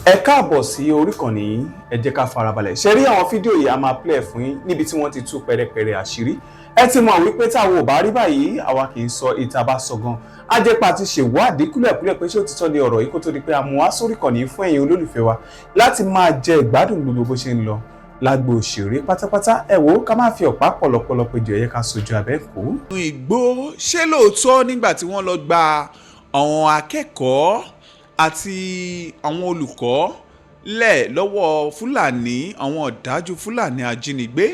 Ẹ káàbọ̀ sí orí ìkànnì yìí, ẹ jẹ́ ká farabalẹ̀. Ṣé rí àwọn fídíò yìí a máa play fún yín níbi tí wọ́n ti tú pẹrẹpẹrẹ àṣírí. Ẹ ti mọ̀ wípé táwọn ò bá rí báyìí, àwa kì í sọ ìta bá sọ gan. A jẹ́ pa ti ṣèwádìí kúlẹ̀kúlẹ̀ pé ṣé òtítọ́ ni ọ̀rọ̀ yìí kó tó di pé a mú wá sórí ìkànnì yìí fún ẹ̀yin olólùfẹ́ wa láti máa jẹ ìgbádùn gbogbo bó ṣe ń lọ lágbo òṣèré pátápátá. Ẹ wò ó, ká má fi ọ̀pá pọ̀lọpọ̀lọ péjọ ẹ̀yẹ ká sojú abẹ́ kó. Ìgbòho ṣé lóòótọ́ nígbà tí wọ́n lọ gba àwọn akẹ́kọ̀ọ́ àti àwọn olùkọ́ lẹ̀ lọ́wọ́ Fúlàní, àwọn ọ̀dájú Fúlàní ajínigbé,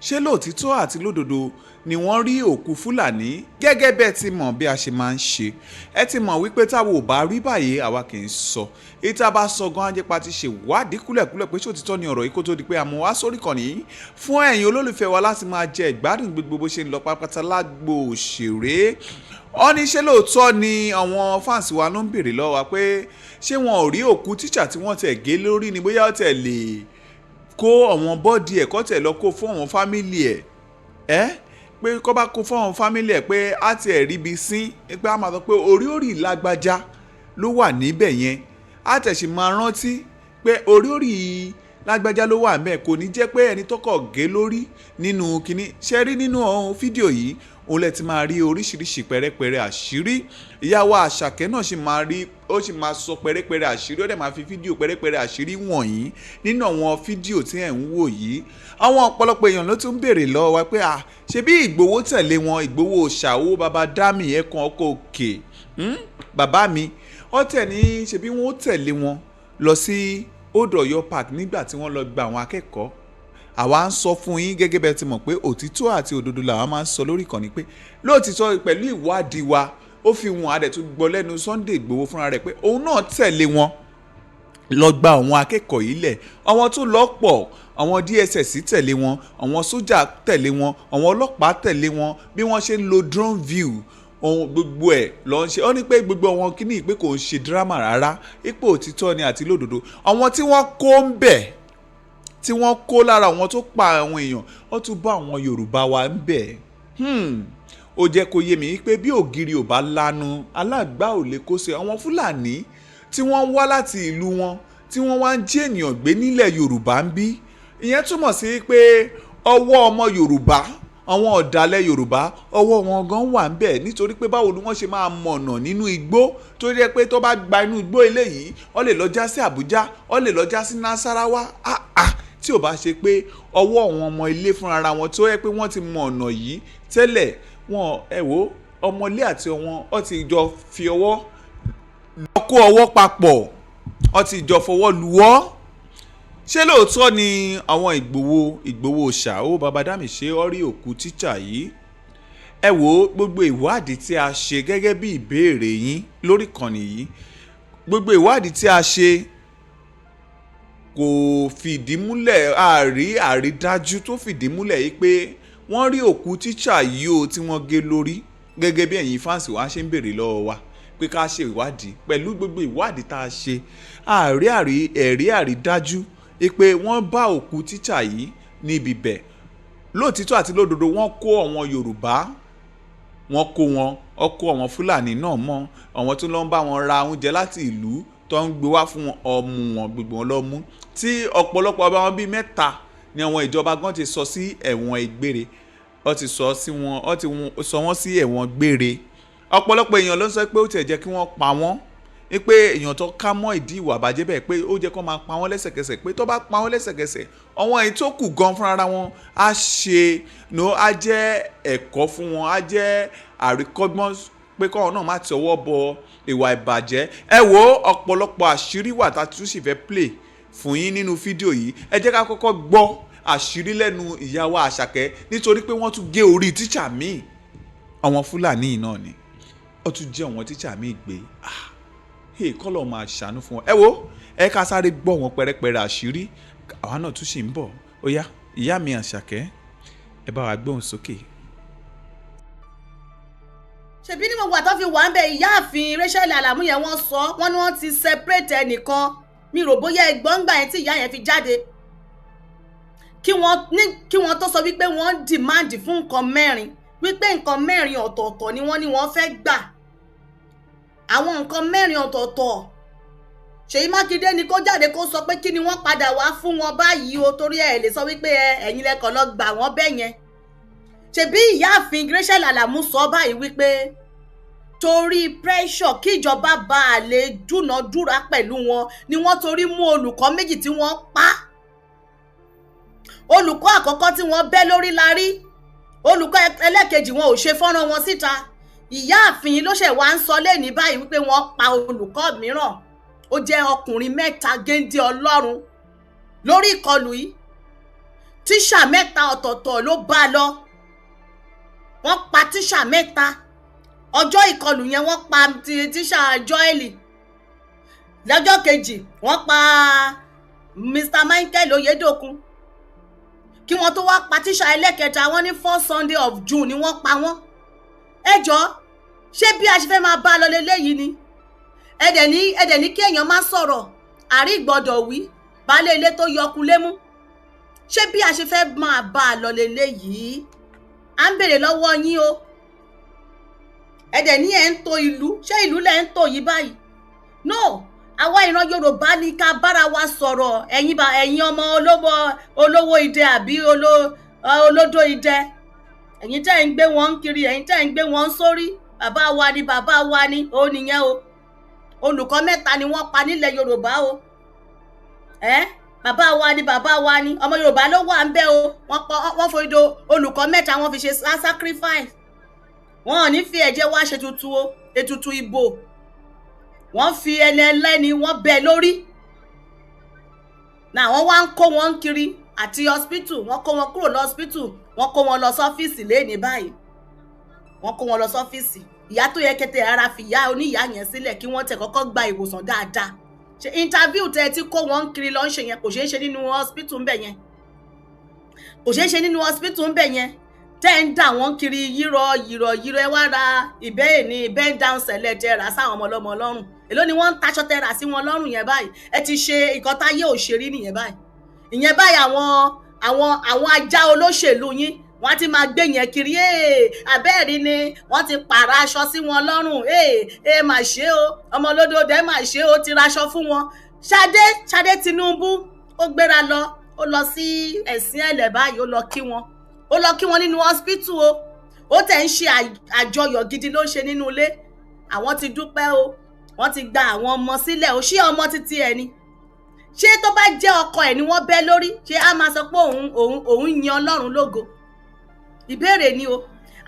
ṣé lóòtítọ́ àti lódodo ni wọ́n rí òkú Fúlàní gẹ́gẹ́ bẹ́ẹ̀ ti mọ̀ bí a ṣe máa ń ṣe. Ẹ ti mọ̀ wípé táwo ò bá rí báyìí àwa kì í sọ. Ìta bá sọ gan ajẹ́pá ti ṣe wádìí kúlẹ̀kúlẹ̀ pé ṣé òtítọ́ ni ọ̀rọ̀ yìí kó tó di pé a mú wá sórí ìkànnì yìí fún ẹ̀yin olólùfẹ́ wa láti máa jẹ ìgbádùn gbogbo bó ṣe ń lọ pátápátá lágbo òṣèré. Ó ní ṣé lóòótọ́ ni àwọn fáǹsì wa ló ń béèrè lọ́wọ́ wa pé ṣé wọn ò rí òkú tíṣà tí wọ́n tẹ̀ gé lórí ni bóyá ó tẹ̀ lè kó àwọn bọ́ọ̀dì ẹ̀ kó tẹ̀ lọ kó fún àwọn fámìlì ẹ̀ pé kó bá kó fún àwọn fámìlì ẹ̀ pé á tiẹ̀ ríbi sín pé á máa sọ pé orí lágbájá ló wà níbẹ̀ yẹn á tẹ̀ sì máa rántí pé orí lágbájá ló wà níbẹ̀, kò ní jẹ́ pé ẹni tọ́kọ̀ gé lórí nínú kinní. Ṣe rí nínú fídíò yìí òun lẹ ti máa rí oríṣiríṣi pẹrẹpẹrẹ àṣírí. Ìyàwó Àṣàkẹ́ náà sì máa rí, ó sì máa sọ pẹrẹpẹrẹ àṣírí, ó dẹ̀ máa fi fídíò pẹrẹpẹrẹ àṣírí wọ̀nyí nínú àwọn fídíò tí ẹ̀ ń wò yìí. Àwọn ọ̀pọ̀lọpọ̀ èèyàn ló tún béèrè lọ́wọ́ wa pé ṣe bí Ìgbòho tẹ̀lé wọn, Ìgbòho ṣàwó bàbá dámì ẹ̀kan ọkọ̀ òkè bàbá mi ó tẹ̀ ní ṣe bí wọ́n tẹ̀lé wọn lọ sí Old Ọ̀yọ́ Park nígbà tí wọ́n lọ gba àwọn akẹ́kọ̀ọ́. Àwa ń sọ fún yín gẹ́gẹ́ bẹ́ẹ̀ ti mọ̀ pé òtítọ́ àti òdodo làwa máa ń sọ lórí ìkànnì pé lóòtítọ́ pẹ̀lú ìwádìí wa ó fi wọn adẹ̀ tún gbọ́ lẹ́nu Sunday Ìgbòho fúnra rẹ̀ pé òun náà tẹ̀lé wọn lọ gba àwọn akẹ́kọ̀ọ́ yìí lẹ̀. Àwọn tó lọ́pọ̀, àwọn DSS tẹ̀lé wọn, àwọn sójà tẹ̀lé wọn, àwọn ọlọ́pàá tẹ̀lé wọn, bí wọ́n ṣe ń lo drone view ohun gbogbo ẹ̀ lọ ń ṣe. Ó ní pé gbogbo àwọn kíní pé kò ń ṣe drama rárá, ipò òtítọ́ ni àti lódodo. Àwọn tí wọ́n kó ń bẹ̀, tí wọ́n kó lára àwọn tó pa àwọn èèyàn, ó tún bá àwọn Yorùbá wa ń bẹ̀. Ó jẹ́ kó yé mi pé bí ògiri ò bá lanu alágbá ò lè kó ṣe. Àwọn Fúlàní tí wọ́n wá láti ìlú wọn tí wọ́n wá ń jí ènìyàn gbé nílẹ̀ Yorùbá ń bí, ìyẹn túmọ̀ sí pé ọwọ́ ọmọ Yorùbá, àwọn ọ̀dàlẹ̀ Yorùbá ọwọ́ wọn gan wà ń bẹ̀, nítorí pé báwo ni wọ́n ṣe máa mọ̀nà nínú igbó tó jẹ́ pé tó bá gba inú igbó eléyìí ó lè lọ já sí Àbújá, ó lè lọ já sí Nasarawa. Tí ò bá ṣe pé ọwọ́ àwọn ọmọ ilé fúnra wọn tó yẹ pé wọ́n ti mọ ọ̀nà yìí tẹ́lẹ̀, wọn ọmọlé àti wọn ó ti jọ fi ọwọ́ lọ kó ọwọ́ papọ̀, ó ti jọ fọwọ́ luwọ́. Ṣé lóòótọ́ ni àwọn Ìgbòho ṣàwó bàbá dámì ṣe ó rí òkú tíṣà yìí? Ẹ wò gbogbo ìwádìí tí a ṣe gẹ́gẹ́ bí ìbéèrè yín lórí ìkànnì yìí, gbogbo ìwádìí tí a ṣe kò fìdí múlẹ̀, àrídájú tó fìdí múlẹ̀ yìí pé wọ́n rí òkú tíṣà yìí o tí wọ́n gé lórí, gẹ́gẹ́ bí ẹ̀yin fáǹsì wa ṣe ń béèrè lọ́wọ́ wa pé ká ṣe ìwádìí. Pẹ̀lú gbogbo ìwádìí tá a ṣe, ẹ̀rí àrídájú pé wọ́n bá òkú tíṣà yìí níbi bẹ̀. Lóòtítọ́ àti lódodo wọ́n kó àwọn Yorùbá, wọ́n kó àwọn Fúlàní náà mọ́, àwọn tó lọ ń bá wọn ra oúnjẹ láti ìlú tó ń gbé wá fún ọmú wọn, gbogbo wọn lọ mú. Tí ọ̀pọ̀lọpọ̀ ọba wọn bíi 3 ni àwọn ìjọba gan ti sọ sí ẹ̀wọ̀n gbére, ó ti sọ wọ́n sí ẹ̀wọ̀n gbére. Ọ̀pọ̀lọpọ̀ èèyàn ló ń sọ pé ó tiẹ̀ jẹ́ kí wọ́n pa wọ́n, pé èèyàn tó ká mọ́ ìdí ìwà àbàjẹ́ bẹ́ẹ̀ pé ó jẹ́ kó máa pa wọ́n lẹ́sẹ̀kẹsẹ̀, pé tó bá pa wọ́n lẹ́sẹ̀kẹsẹ̀ àwọn èyí tó kù gan fúnra wọn á jẹ́ ẹ̀kọ́ fún wọn, á jẹ́ àríkọ́gbọ́n pé kọ́wọn náà má ti ọwọ́ bọ ìwà ìbàjẹ́. Ẹ wo ọ̀pọ̀lọpọ̀ àṣírí wà tá a tún sì fẹ́ play fún yín nínú fídíò yìí. Ẹ jẹ́ ká kọ́kọ́ gbọ́ àṣírí lẹ́nu ìyàwó Àṣàkẹ́, nítorí pé wọ́n tún gé orí tíṣà míì. Àwọn Fúlàní náà ni ó tún jẹ́ àwọn tíṣà míì gbé. Kọ́lọ̀ máa ṣàánú fún wọn. Ẹ wo ẹ ká sáré gbọ́ wọn pẹrẹpẹrẹ àṣírí, àwa náà tún sì ń bọ̀. Ó yá ìyá mi Àṣàkẹ́, ẹ bá wa gbóhùn sókè. Ṣebí ní gbogbo àtọ́ fi wà ń bẹ ìyáàfin Rachel Alamu yẹn wọ́n sọ, wọ́n ní wọ́n ti separate ẹnìkan. Mi rò bóyá ẹgbọ́n gbà yẹn tí ìyá yẹn fi jáde kí wọ́n tó sọ wípé wọ́n demand fún nǹkan 4, wípé nǹkan 4 ọ̀tọ̀ọ̀tọ̀ ni wọ́n ní wọ́n fẹ́ gbà. Àwọn nǹkan 4 ọ̀tọ̀ọ̀tọ̀ Ṣèyí Mákindé ni kó jáde kó sọ pé kí ni wọ́n padà wá fún wọn báyìí o, torí ẹ lè sọ wípé ẹ̀yin lẹ́kọ̀ọ́ lọ gbà wọ́n bẹ́ẹ̀ yẹn. Ṣebí ìyáàfin Rachel Alamu sọ báyìí wípé torí pressure kí ìjọba bá a lè dúnàádúrà pẹ̀lú wọn ni wọ́n torí mú olùkọ́ méjì tí wọ́n pa. Olùkọ́ àkọ́kọ́ tí wọ́n bẹ́ lórí la rí, olùkọ́ ẹlẹ́kejì wọn ò ṣe fọ́nrán wọn síta. Ìyáàfin ló ṣẹ̀ wá ń sọ lẹ́ni báyìí wípé wọ́n pa olùkọ́ mìíràn, ó jẹ́ ọkùnrin 3 géńdé Ọlọ́run lórí ìkọlù yìí. Tíṣà 3 ọ̀tọ̀ọ̀tọ̀ ló bá lọ, wọ́n pa tíṣà 3. Ọjọ́ ìkọlù yẹn wọ́n pa tíṣà Joeli, lọ́jọ́ kejì wọ́n pa Mr. Michael Oyedokun, kí wọ́n tó wá pa tíṣà ẹlẹ́kẹta wọ́n ní 4 Sunday of June ni wọ́n pa wọ́n. Ẹ jọ̀ọ́, ṣé bí a ṣe fẹ́ máa bá a lọ leléyìí ni? Ẹ̀dẹ̀ ní kí èèyàn má sọ̀rọ̀ àrí ìgbọ́dọ̀ wí, baálé ilé tó yọkun lémú. Ṣé bí a ṣe fẹ́ máa bá a lọ leléyìí? À ń bèrè lọ́wọ́ yín o. Ẹ̀dẹ̀ ní ẹ̀ ń tò ìlú, ṣé ìlú lẹ̀ ń tò yìí báyìí? No, àwa ìran Yorùbá ní ká bára wa sọ̀rọ̀. Ẹ̀yin ọmọ olówó idẹ àbí olódó idẹ, ẹ̀yin tẹ́ ń gbé wọn kiri, ẹ̀yin tẹ́ ń gbé wọn sórí, bàbá wa ni ó nìyẹn o. Olùkọ́ 3 ni wọ́n pa nílẹ̀ Yorùbá o. Bàbá wa ni ọmọ Yorùbá ló wà ń bẹ̀ o. Wọ́n fojú olùkọ́ 3 wọ́n fi ṣe sacrifice. Wọ́n ò ní fi ẹ̀jẹ̀ wá ṣe tutù o, ètùtù ìbò. Wọ́n fi ẹni ẹlẹ́ni wọ́n bẹ́ lórí. Náà wọ́n wá ń kó wọn kiri àti hospital, wọ́n kó wọn kúrò lọ hospital, wọ́n kó wọn lọ sọ́fíìsì lẹ́ni báyìí. Wọ́n kó wọn lọ sọ́fíìsì. Ìyá tó yẹ kẹtẹ ara fi ìyá oníyá yẹn sílẹ̀ kí wọ́n tẹ̀ kọ́kọ́ gba ìwòsàn dáadáa. Ṣé interview tẹ́ ti kó wọn kiri lọ ń ṣe yẹn kò ṣeé ṣe nínú hospital ńbẹ̀ yẹn? Kò ṣeé ṣe nínú hospital ńbẹ̀ yẹn. Tẹ́ ń dà wọ́n kiri yírọ̀ ẹ wá ra ìbẹ́ẹ̀ ní bend down sẹ̀lẹ̀ tẹ́ rà sáwọn ọmọ ọlọ́mọ lọ́rùn. Èló ni wọ́n ń taṣọ tẹ́ rà sí wọn lọ́rùn yẹn báyìí? Ẹ ti ṣe nǹkan táyé òṣèré nìyẹn báyìí. Ìyẹn báyìí àwọn ajá olóṣèlú yín wọ́n ti máa gbé yẹn kiri. Abẹ́ẹ̀rí ni wọ́n ti pààrà aṣọ sí wọn lọ́rùn. Mà ṣe o, ọmọ olódòdó mà ṣe o, ti raṣọ fún wọn. Ṣadé Tinubu ó gbéra lọ, ó lọ sí ẹ̀sìn ẹ̀lẹ̀ báyìí, ó lọ kí wọn nínú hospital o. Ó tẹ̀ ń ṣe àjọyọ̀ gidi ló ń ṣe nínú ilé. Àwọn ti dúpẹ́ o, wọ́n ti gba àwọn ọmọ sílẹ̀ o. Ṣé ọmọ títí ẹ ni? Ṣé tó bá jẹ́ ọkọ ẹ̀ ni wọ́n bẹ́ lórí? Ṣé a máa sọ pé òun yin Ọlọ́run lógo? Ìbéèrè ni o.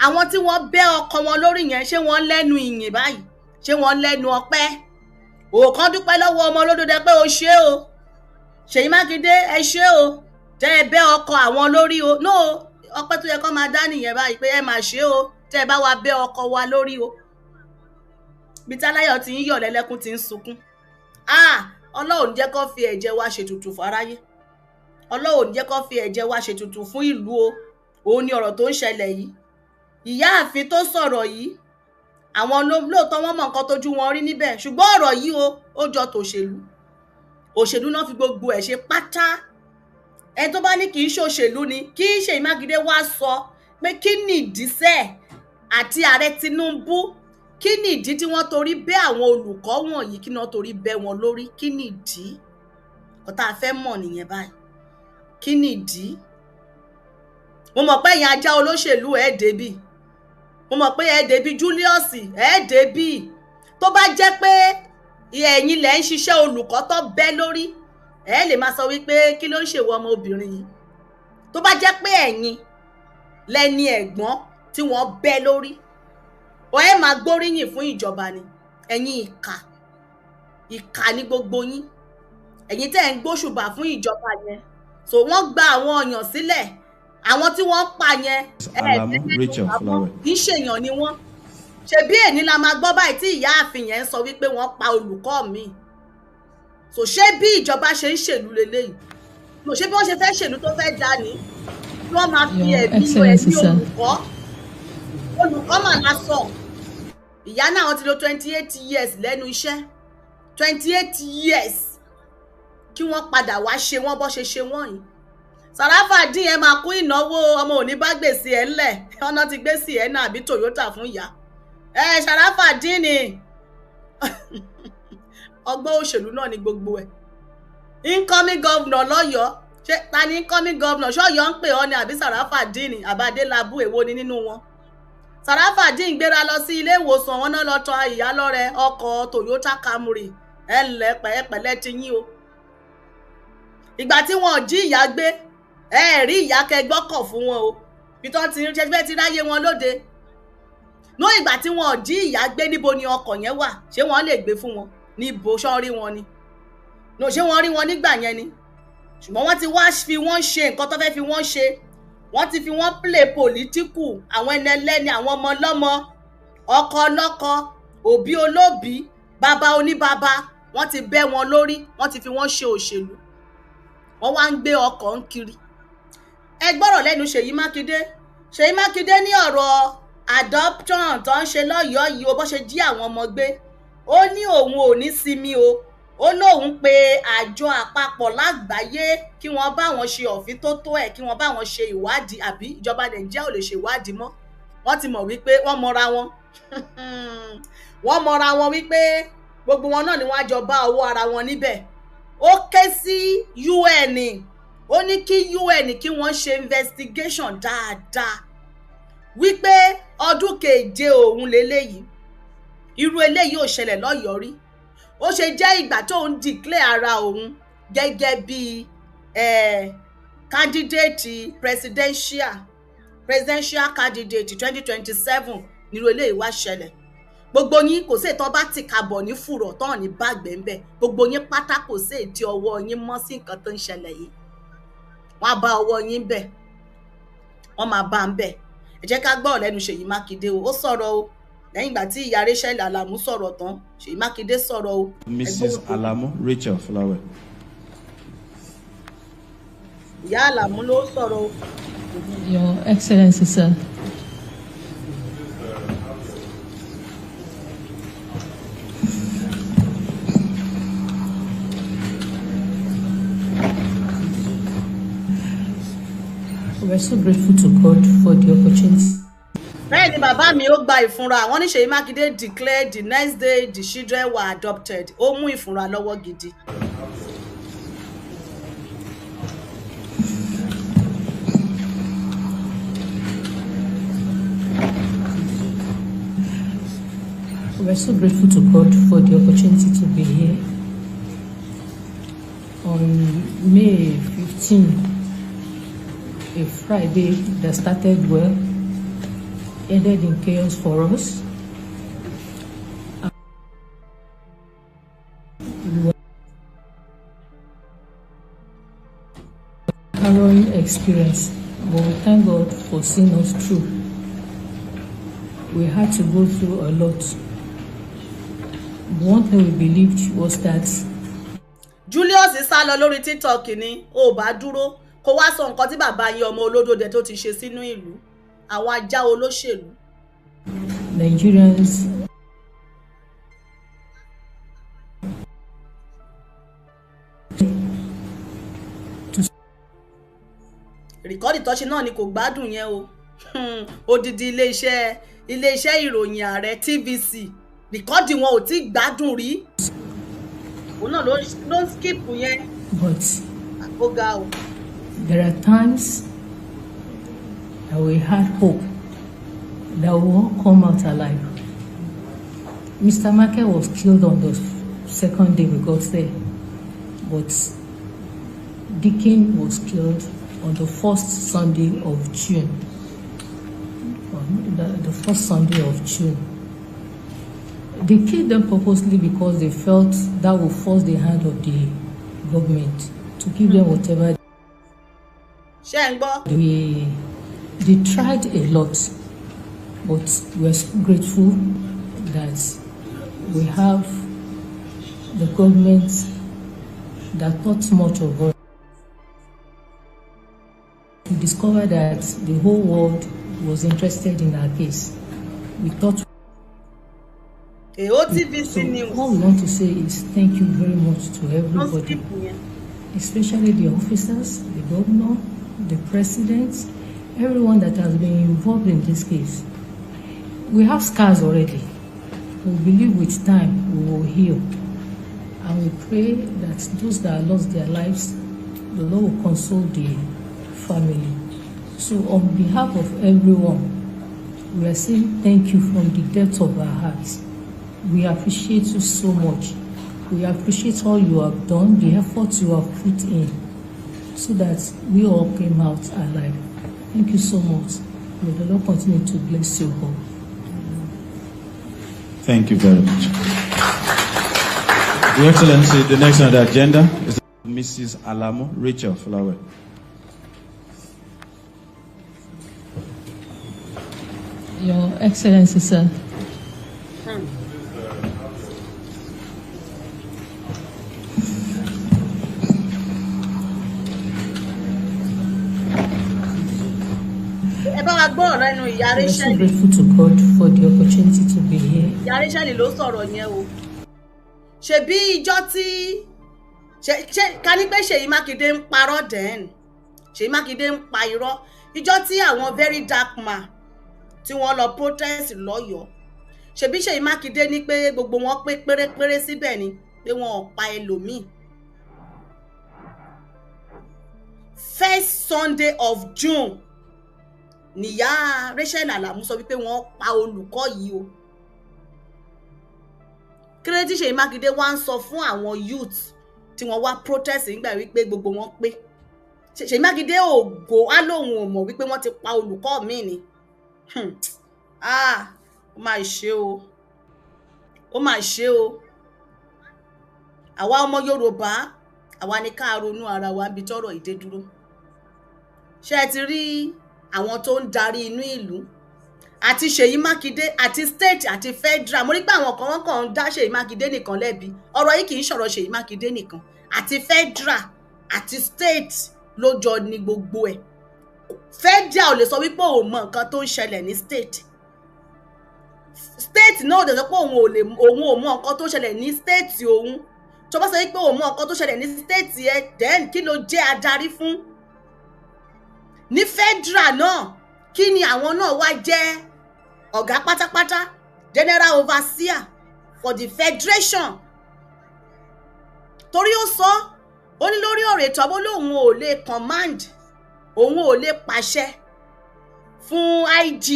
Àwọn tí wọ́n bẹ́ ọkọ wọn lórí yẹn, ṣé wọ́n lẹ́nu ìyìn báyìí? Ṣé wọ́n lẹ́nu ọpẹ́? Òkan dúpẹ́ lọ́wọ́ ọmọ olódòdó pé o ṣé o. Ṣèyí Mákindé ẹ ṣé o, tẹ́ ẹ bẹ́ ọkọ àwọn lórí o. No, ọpẹ́ tó yẹ kó máa dá nìyẹn báyìí pé ẹ máa ṣe o, tẹ́ ẹ bá wa bẹ́ ọkọ wa lórí o. Bí táláyọ̀ ti ń yọ̀ lẹ́lẹ́kún ti ń sunkún. Ọlọ́run jẹ́ kó fi ẹ̀jẹ̀ wa ṣètùtù fún aráyé. Ọlọ́run jẹ́ kó fi ẹ̀jẹ̀ wa ṣètùtù fún ìlú o. Òun ni ọ̀rọ̀ tó ń ṣẹlẹ̀ yìí. Ìyáàfin tó sọ̀rọ̀ yìí, àwọn lóòótọ́ wọ́n mọ̀ nǹkan tójú wọn rí níbẹ̀, ṣùgbọ́n ọ̀rọ̀ yìí ó jọ tòṣèlú. Òṣèlú náà fi gbogbo ẹ̀ ṣe pátá. Ẹni tó bá ní kì í ṣòṣèlú ni kí Ṣèyí Mákindé wá sọ pé kí ni ìdísẹ́ àti ààrẹ Tinubu, kí ni ìdí tí wọ́n torí bẹ́ àwọn olùkọ́ wọ̀nyí, kí wọ́n torí bẹ́ wọn lórí, kí ni ìdí? Ọ̀tá fẹ́ mọ̀ nìyẹn báyìí. Kí ni ìdí? Mo mọ̀ pé ẹ̀yin ajá olóṣèlú ẹ̀ débì. Mo mọ̀ pé ẹ̀ débì Julius ẹ̀ débì. Tó bá jẹ́ pé ẹ̀yin lẹ̀ ń ṣiṣẹ́ olùkọ́ tó bẹ́ lórí, ẹ lè máa sọ wípé kí ló ń ṣèwọ ọmọ obìnrin yìí. Tó bá jẹ́ pé ẹ̀yin lẹ́ni ẹ̀gbọ́n tí wọ́n bẹ́ lórí, ẹ máa gbóríyìn fún ìjọba ni. Ẹ̀yin ìkà ní gbogbo yín. Ẹ̀yin tẹ́ ń gbóṣùbà fún ìjọba yẹn. So wọ́n gba àwọn èèyàn sílẹ̀. Àwọn tí wọ́n pa yẹn kì í ṣèyàn ni wọ́n. Ṣebí èní la máa gbọ́ báyìí tí ìyáàfin yẹn ń sọ wípé wọ́n pa olùkọ́ mi. So ṣé bí ìjọba ṣe ń ṣèlú leléyìí? No, ṣé bí wọ́n ṣe fẹ́ ṣèlú tó fẹ́ dá ni? Wọ́n máa fi ẹ̀mí olùkọ́ mà lásọ̀. Ìyá náà wọ́n ti lò 28 years lẹ́nu iṣẹ́. 28 years kí wọ́n padà wá ṣe wọ́n bọ́ ṣe ṣe wọ́n yìí. Sàràfàdín ẹ máa kún ìnáwó ọmọ òní bá gbèsè ẹ̀ ńlẹ̀. Ọ̀nà ti gbé sí ẹ̀ náà àbí Toyota fún ìyá. Sàràfàdín ni ọgbọ́n òṣèlú náà ni gbogbo ẹ̀. Incoming governor lọ́yọ̀ọ́, ṣé ta ni incoming governor? ṣọ́yọ́ ń pè ọ́ ni àbí Sàràfàdíìnì àbádélábù èwo ni nínú wọn? Sàràfàdíìnì gbéra lọ sí ilé ìwòsàn, wọn náà lọ tọ́ ìyá lọ́rẹ ọkọ̀ Toyota Camry. Ẹ ǹlẹ́ pẹ̀lẹ́ ti yín o. Ìgbà tí wọn jí ìyá gbé, ẹ rí ìyá kẹgbọ́kọ̀ fún wọn o. Bí tó ti ń ṣe ti ráyé wọn lóde. No, ìgbà tí wọn jí ìyá gbé, níbo ni ọkọ̀ yẹn wà? Ṣé wọ́n lè gbé fún wọn? Níbo ṣọ́ rí wọn ni? No, ṣé wọ́n rí wọn nígbà yẹn ni? Ṣùgbọ́n wọ́n ti wá fi wọ́n ṣe nǹkan tó fẹ́ fi wọ́n ṣe. Wọ́n ti fi wọ́n play political, àwọn ẹni ẹlẹ́ni, àwọn ọmọ ọlọ́mọ, ọkọ ọlọ́kọ, òbí olóbí, bàbá oníbàbá, wọ́n ti bẹ́ wọn lórí, wọ́n ti fi wọ́n ṣe òṣèlú. Wọ́n wá ń gbé ọkọ̀ ń kiri. Ẹ gbọ́rọ̀ lẹ́nu Ṣèyí Mákindé. Ṣèyí Mákindé ní ọ̀rọ̀ adoption tó ń ṣe lọ́yọ̀ọ́ yìí o, bó ṣe jí àwọn ọmọ gbé. Ó ní òun ò ní sinmi o. Ó lóun pe àjọ àpapọ̀ lágbàáyé kí wọ́n bá wọn ṣe ọ̀fíntótó ẹ̀, kí wọ́n bá wọn ṣe ìwádìí, àbí ìjọba Nàìjíríà ò lè ṣe ìwádìí mọ́. Wọ́n ti mọ̀ wípé wọ́n mọra wọn. Wọ́n mọra wọn wípé gbogbo wọn náà ni wọ́n á jọ bá ọwọ́ ara wọn níbẹ̀. Ó ké sí UN. Ó ní kí UN kí wọ́n ṣe investigation dáadáa wípé ọdún keje òun leléyìí, irú eléyìí ò ṣẹlẹ̀ lọ́yọ̀ọ́ rí. Ó ṣe jẹ́ ìgbà tó ń declare ara òun gẹ́gẹ́ bí candidate presidential candidate 2027 nírú eléyìí wá ṣẹlẹ̀. Gbogbo yín kò sí ètò bá ti kàbọ̀ ní fùrọ̀ tán ní bàgbẹ́ ń bẹ̀. Gbogbo yín pátá kò sí ètò ọwọ́ yín mọ́ sí nǹkan tó ń ṣẹlẹ̀ yìí. Wọ́n á bá ọwọ́ yín bẹ̀, wọ́n máa bá ń bẹ̀. Ẹ jẹ́ ká gbọ́ lẹ́nu Ṣèyí Mákindé o. Ó sọ̀rọ̀ o lẹ́yìn ìgbà tí ìyá Rachel Alamu sọ̀rọ̀ tán. Ṣèyí Mákindé sọ̀rọ̀ o. Mrs. Alamu Rachel Flower. Ìyá Alamu ló sọ̀rọ̀ o. Your Excellency, sir. We're so grateful to God for the opportunity. Bẹ́ẹ̀ ni bàbá mi ó gba ìfúnra. Wọ́n ní Ṣèyí Mákindé declared the next day the children were adopted. Ó mú ìfúnra lọ́wọ́ gidi. We're so grateful to God for the opportunity to be here. On May 15, a Friday that started well, ended in chaos for us. Harrowing experience, but we thank God for seeing us through. We had to go through a lot. One thing we believed was that Julius sá lọ lórí TikTok ni ó bá dúró kó wá sọ nǹkan tí bàbá yín ọmọ olódòdè tó ti ṣe sínú ìlú, àwọn ajá olóṣèlú. Nigerians rìkọ́dì tọ́ṣe náà ni kò gbádùn yẹn o. Odidi iléeṣẹ́ ìròyìn ààrẹ TVC rìkọ́dì wọn ò tí gbádùn rí. Òun náà ló ń skip yẹn. but Ó ga o. there are times that we had hope that we will come out alive. Mr. Market was killed on the second day we got there, but Dickin was killed on the first Sunday of June. The first Sunday of June. They killed them purposely because they felt that would force the hand of the government to give them whatever Ṣé ń gbọ́? they tried a lot, but we're grateful that we have the government that thought much of us. We discovered that the whole world was interested in our case. We thought. TVC So news. all we want to say is thank you very much to Don't everybody, skip yẹn. especially the officers, the governor, the president, everyone that has been involved in this case. We have scars already. We believe with time we will heal. And we pray that those that lost their lives, the Lord will console the family. So on behalf of everyone, we are saying thank you from the depth of our hearts. We appreciate you so much. We appreciate all you have done, the effort you have put in, so that we all came out alive. Thank you so much. May the Lord continue to bless you all. Thank you very much. Your Excellency, the next on the agenda is Mrs. Alamo Rachel Flower. Your Excellency, sir. We are so grateful to God for the opportunity to be here. Ìyá Rachel ló sọ̀rọ̀ yẹn o. Ṣebí ìjọ́ tí ká ní pé Ṣèyí Mákindé ń parọ́ den. Ṣèyí Mákindé ń pa irọ́. Ìjọ́ tí àwọn very dark man tí wọ́n lọ protest lọ́yọ̀ọ́. Ṣebí Ṣèyí Mákindé ní pé gbogbo wọn pé pérépéré síbẹ̀ ni pé wọn ò pa ẹlòmíì. First Sunday of June níyà Rachel Alamu sọ wípé wọ́n pa olùkọ́ yìí o. Kírẹ́tì Ṣèyí Mákindé wá ń sọ fún àwọn youth tí wọ́n wá protest nígbà wípé gbogbo wọn pé Ṣèyí Mákindé ògo á lóun ò mọ̀ wípé wọ́n ti pa olùkọ́ mi ni. Ó máa ṣe o. Ó máa ṣe o. Àwa ọmọ Yorùbá, àwa ní ká ronú ara wa bí tọ́rọ̀ ìdè dúró. Ṣé ẹ ti rí àwọn tó ń darí inú ìlú àti Ṣèyí Mákindé àti state àti federal? Mo rí pé àwọn kan wọ́n kàn ń dá Ṣèyí Mákindé nìkan lẹ́bi. Ọ̀rọ̀ yìí kì í ṣọ̀rọ̀ Ṣèyí Mákindé nìkan. Àti federal àti state ló jọ ní gbogbo ẹ̀. Federal ò lè sọ wípé òun mọ nǹkan tó ń ṣẹlẹ̀ ní state. State náà ò lè sọ pé òun ò mọ nǹkan tó ń ṣẹlẹ̀ ní state òun. Tó bá sọ wípé òun mọ nǹkan tó ṣẹlẹ̀ ní state ẹ̀, then kí ló jẹ́ adarí fún? Ní federal náà, kí ni àwọn náà wá jẹ́ ọ̀gá pátápátá, general overseer for the federation? Torí ó sọ, ó ní lórí ọ̀rọ̀ ètò ààbò lóun ò lè command, òun ò lè pàṣẹ fún IG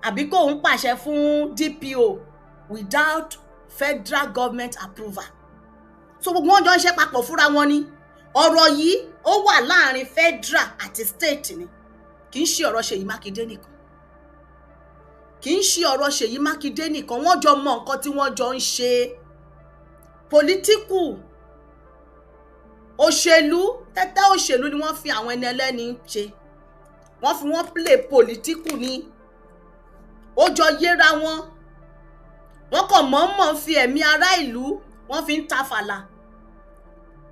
àbí kó òun pàṣẹ fún DPO without federal government approval. So gbogbo wọn jọ ń ṣe papọ̀ fúnra wọn ni. Ọ̀rọ̀ yìí ó wà láàrin federal àti state ni. Kì í ṣe ọ̀rọ̀ Ṣèyí Mákindé nìkan. Kì í ṣe ọ̀rọ̀ Ṣèyí Mákindé nìkan. Wọ́n jọ mọ nǹkan tí wọ́n jọ ń ṣe. Political òṣèlú, tẹ́tẹ́ òṣèlú ni wọ́n fi àwọn ẹni ẹlẹ́ni ṣe. Wọ́n fi wọ́n play political ni. Ó jọ yéra wọn. Wọ́n kàn mọ̀ọ́mọ̀ fi ẹ̀mí ará ìlú wọ́n fi ń tafàlà.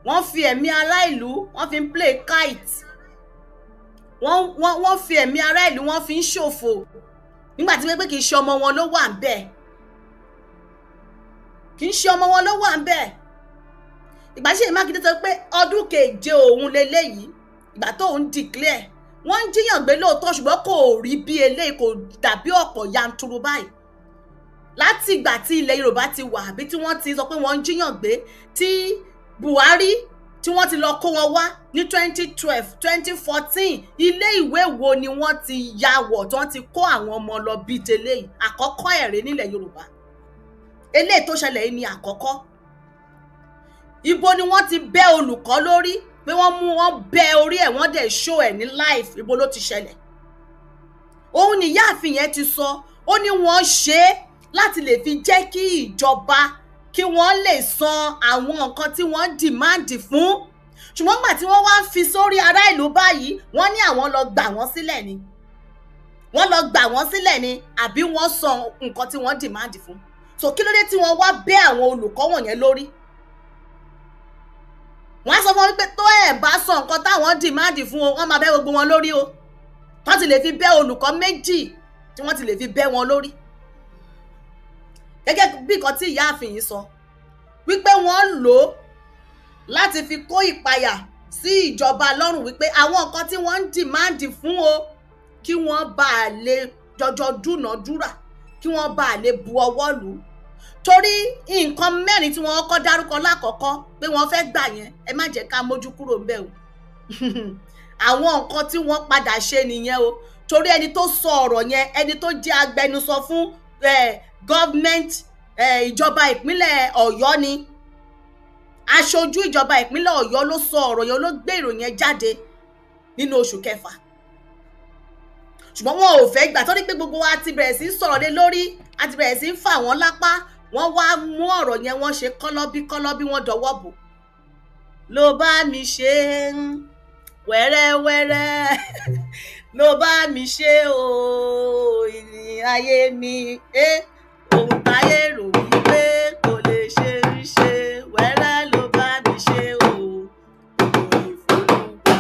Wọ́n fi ẹ̀mí ará ìlú wọ́n fi ń play kite. Wọ́n fi ẹ̀mí ará ìlú wọ́n fi ń ṣòfò. Nígbà tí pé kì í ṣe ọmọ wọn ló wà ńbẹ̀. Kì í ṣe ọmọ wọn ló wà ńbẹ̀. Ìgbà Ṣèyí Mákindé sọ pé ọdún keje òun leléyìí, ìgbà tó ń declare, wọ́n ń jíyàn gbé lóòótọ́ ṣùgbọ́n kò rí bí eléyìí, kò dàbí ọ̀pọ̀ yanturu báyìí. Láti ìgbà tí ilẹ̀ Yorùbá ti wà àbí tí wọ́n ti sọ pé wọ́n ń jíyàn gbé, tí Buhari tí wọ́n ti lọ kó wọn wá ní 2012, 2014, ilé ìwé wo ni wọ́n ti ya wọ̀ tí wọ́n ti kó àwọn ọmọ lọ bí tẹ́lẹ̀ àkọ́kọ́ ẹ̀rẹ́ nílẹ̀ Yorùbá. Eléyìí tó ṣẹlẹ̀ yìí ni àkọ́kọ́. Ibo ni wọ́n ti bẹ́ olùkọ́ lórí pé wọ́n bẹ́ orí ẹ̀, wọ́n dẹ̀ show ẹ̀ ní live. Ibo ló ti ṣẹlẹ̀? Òun ni ìyáàfin yẹn ti sọ, ó ní wọ́n ṣe é láti lè fi jẹ́ kí ìjọba kí wọ́n lè san àwọn nǹkan tí wọ́n dìmáàdì fún. Ṣùgbọ́n nígbà tí wọ́n wá ń fi sórí ará ìlú báyìí, wọ́n ní àwọn lọ gbà wọ́n sílẹ̀ ni. Wọ́n lọ gbà wọ́n sílẹ̀ ni àbí wọ́n san nǹkan tí wọ́n dìmáàdì fún. So kí ló dé tí wọ́n wá bẹ́ àwọn olùkọ́ wọ̀nyẹn lórí? Wọ́n á sọ fún wọn wípé tó ẹ̀ bá san nǹkan táwọn dìmáàdì fún o, wọ́n máa bẹ́ gbogbo wọn lórí o. Wọ́n ti lè fi bẹ́ olùkọ́ méjì tí wọ́n ti lè fi bẹ́ wọn lórí. Gẹ́gẹ́ bí nǹkan tí ìyáàfin yìí sọ wípé wọ́n lò ó láti fi kó ìpayà sí ìjọba lọ́rùn wípé àwọn nǹkan tí wọ́n ń dìmáàdì fún o kí wọ́n bá lè jọjọ dúnàádúrà, kí wọ́n bá lè bu ọwọ́ lù. torí nǹkan mẹ́rin tí wọ́n kọ́ dárúkọ lákọ̀ọ́kọ́ pé wọ́n fẹ́ gbà yẹn ẹ má jẹ́ ká mójú kúrò ń bẹ̀ o àwọn nǹkan tí wọ́n padà ṣe nìyẹn o torí ẹni tó sọ ọ̀rọ̀ yẹn ẹni tó jẹ́ agbẹnusọ fún gọ́ọ̀mẹ̀ntì ìjọba ìpínlẹ̀ Ọ̀yọ́ ni aṣojú ìjọba ìpínlẹ̀ Ọ̀yọ́ ló sọ ọ̀rọ̀ yẹn ló gbé ìròyìn yẹn jáde nínú oṣù kẹfà ṣùgbọ́n wọn ò fẹ́ gbà torí pé gbogbo wa ti bẹ̀rẹ̀ sí sọ̀rọ̀ lé lórí a ti bẹ̀rẹ̀ sí fà wọ́n lápá wọ́n wá mú ọ̀rọ̀ yẹn wọ́n ṣe kọ́lọ́bí wọ́n dọwọ́ bò ló bá mi ṣe wẹ́rẹ́wẹ́rẹ́ ló bá mi ṣe o ìrìn ayé mi ohun táyé rò wípé kò lè ṣe rí ṣe wẹ́rẹ́ ló bá mi ṣe o ìfòlùwà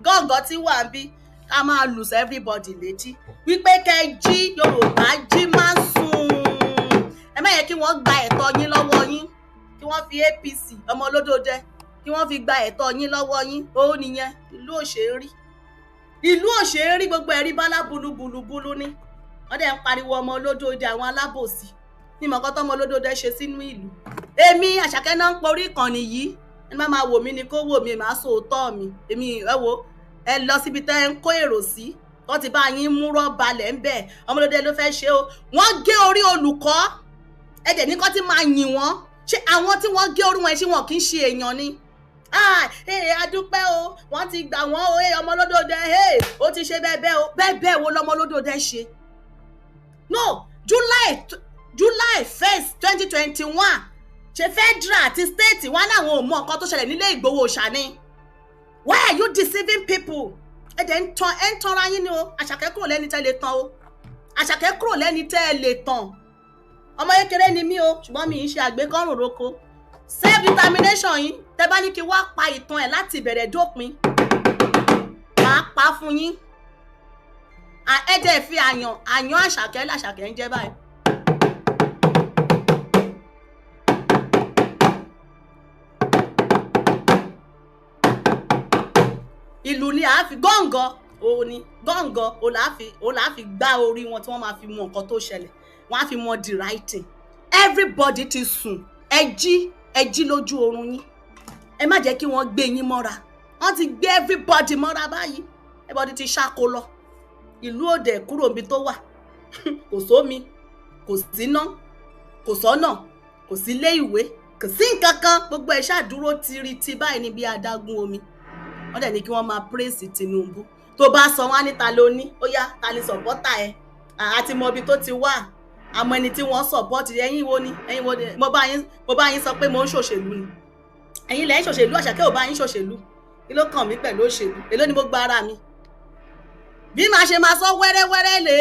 gọ́ngọ́ tí wà ń bí ká máa lù sí everybody létí wípé kẹ́ jí Yorùbá jí má sùn ẹ má yẹ kí wọ́n gba ẹ̀tọ́ yín lọ́wọ́ yín kí wọ́n fi APC ọmọ olódòdẹ kí wọ́n fi gba ẹ̀tọ́ yín lọ́wọ́ yín ó nìyẹn ìlú òṣèré gbogbo ẹ̀rí bálá bulubulubulu ni wọ́n dẹ̀ ń pariwo ọmọ olódòdẹ àwọn alábòsí ní mọ̀kọ́ tọ́mọ olódòdẹ ṣe sínú ìlú èmi Àṣàkẹ́ náà ń porí ìkànnì yìí ẹni má máa wò mí ni kó wò mí màá sòótọ́ mi èmi ẹ wo ẹ lọ síbi tẹ́ ń kó èrò sí tó ti bá yín múrọ́ balẹ̀ ń bẹ̀ ọmọ olódòdẹ ló fẹ́ ṣe o wọ́n gé orí olùkọ́ ẹ̀dẹ̀ ní kọ́ tí máa yìn wọ́n ṣé àwọn tí wọ́n gé orí wọn ṣé wọn kì í ṣe èèyàn ni adúpẹ́ o wọ́n ti gbà wọ́n o ọmọ olódòdẹ ó ti ṣe bẹ́ẹ̀ wo lọ́mọ olódòdẹ ṣe no July 1st 2021 ṣe federal àti state wọn láwọn ò mọ nǹkan tó ṣẹlẹ̀ nílé Ìgbòho ṣá ni why are you deceiving people ẹ̀dẹ̀ ń tanra yín ni o Àṣàkẹ́ kúrò lẹ́ni tẹ́ lè tàn o Àṣàkẹ́ kúrò lẹ́ni tẹ́ lè tàn ọmọ kékeré ni mí o ṣùgbọ́n mi ń ṣe àgbékọ́rùn roko self determination yín tẹ́ bá ní kí wá pa ìtàn ẹ̀ láti ìbẹ̀rẹ̀ dópin máa pa fún yín ẹ̀dẹ̀ fi àyàn Àṣàkẹ́ l'Àṣàkẹ́ ń jẹ́ báyìí. ìlú ni àá fi gọ́ǹgọ́ òun ni gọ́ǹgọ́ òun làá fi gbá orí wọn tí wọ́n máa fi mọ nǹkan tó ṣẹlẹ̀ wọ́n á fi mọ the right thing everybody ti sùn ẹ jí lójú oorun yín ẹ má jẹ́ kí wọ́n gbé yín mọ́ra wọ́n ti gbé everybody mọ́ra báyìí everybody ti ṣáko lọ ìlú òde kúrò níbi tó wà kò sómi kò síná kò sọ́nà kò sí ilé ìwé kò sí nǹkan kan gbogbo ẹ̀ ṣàdúró tiriti báyìí níbi adágún omi wọ́n dẹ̀ ní kí wọ́n máa praise Tinubu tó bá sọ wọ́n á ní ta ló ní ó yá ta ni sọ̀pọ́tà ẹ̀ àti mọ ibi tó ti wà àmọ́ ẹni tí wọ́n sọ̀pọ́tì ẹ̀yin wo ni mo bá yín sọ pé mo ń ṣòṣèlú ni ẹ̀yin lẹ́yìn ṣòṣèlú Àṣàkẹ́ ò bá yín ṣòṣèlú kí ló kàn mí pẹ̀lú òṣèlú èló ni mo gba ara mi bí màá ṣe máa sọ wẹ́rẹ́wẹ́rẹ́ lè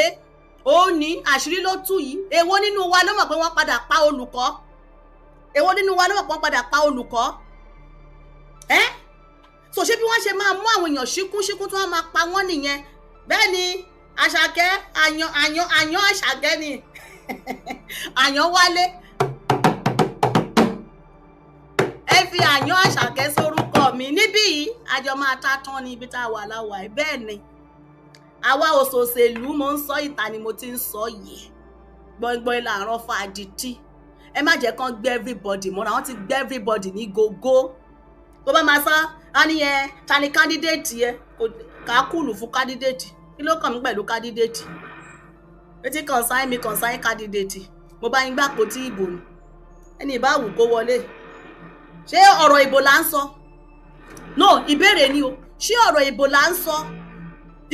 ó ní àṣírí ló tú yìí èwo nínú wa ló mọ̀ pé wọ́n padà pa olùkọ́ èwo nínú wa ló mọ̀ pé wọ́n padà pa olùkọ́ so ṣé bí wọ́n ṣe máa mú àwọn èèyàn ṣíkún tí wọ́n máa pa wọ́n nìyẹn bẹ́ẹ̀ ni Àṣàkẹ́ àyàn Àṣàkẹ́ ni àyàn wálé ẹ fi àyàn Àṣàkẹ́ sórúkọ mi níbí yìí àjọ máa ta tán ní ibi tá a wà láwà ẹ bẹ́ẹ̀ ni àwa òṣòṣèlú mo ń sọ ìta ni mo ti ń sọ yìí gbọ̀ngbọ̀n làárọ̀ fàdìtì ẹ má jẹ́ kán gbé everybody mọ́ra wọ́n ti gbé everybody ní gógó tó bá máa sọ á ní ẹ ta ni candidate yẹ ká kùlù fún candidate kí ló kàn mí pẹ̀lú candidate etí consign mi consign candidate mo bá yín gbàpò tí ìbò ni ẹni ìbáwù kó wọlé ṣé ọ̀rọ̀ ìbò là ń sọ no ìbéèrè ni o ṣé ọ̀rọ̀ ìbò là ń sọ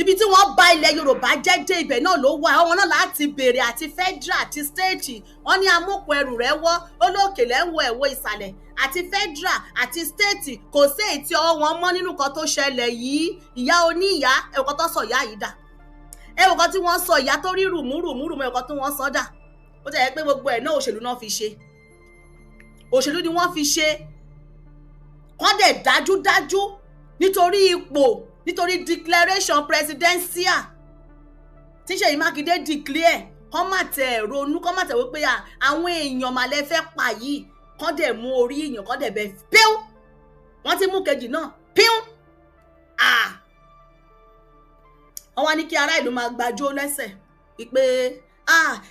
ibi tí wọ́n bá ilẹ̀ Yorùbá jẹ́jẹ́ ibẹ̀ náà ló wà àwọn náà láti béèrè àti federal àti state wọ́n ní amúkù ẹrù rẹ̀ wọ́ olókèlè ń wọ ẹ̀wọ̀ ìsàlẹ̀ àti federal àti state kò sí èyí tí ọwọ́ wọn mọ́ nínú kan tó ṣẹlẹ̀ yìí ìyá oníyá ẹ̀kọ́ tó sọ ìyá yìí dà ẹ̀kọ́ tí wọ́n sọ ìyá tó rí rùmúrùmúrùmú ẹ̀kọ́ tí wọ́n sọ dà ó tẹ̀ pé gbogbo ẹ̀ náà òṣèlú náà fi ṣe òṣèlú ni wọ́n fi ṣe kọ́ dẹ̀ dájúdájú nítorí ipò nítorí declaration presidential tí Ṣèyí Mákindé declare kọ́ má tẹ̀ ronú kọ́ má tẹ̀ wípé àwọn èèyàn màlẹ́ fẹ́ pa yìí kọ́ dẹ̀ mú orí èèyàn kọ́ dẹ̀ bẹ́ píú wọ́n ti mú kejì náà píú wọ́n wá ní kí ará ìlú máa gbàjó lẹ́sẹ̀ wípé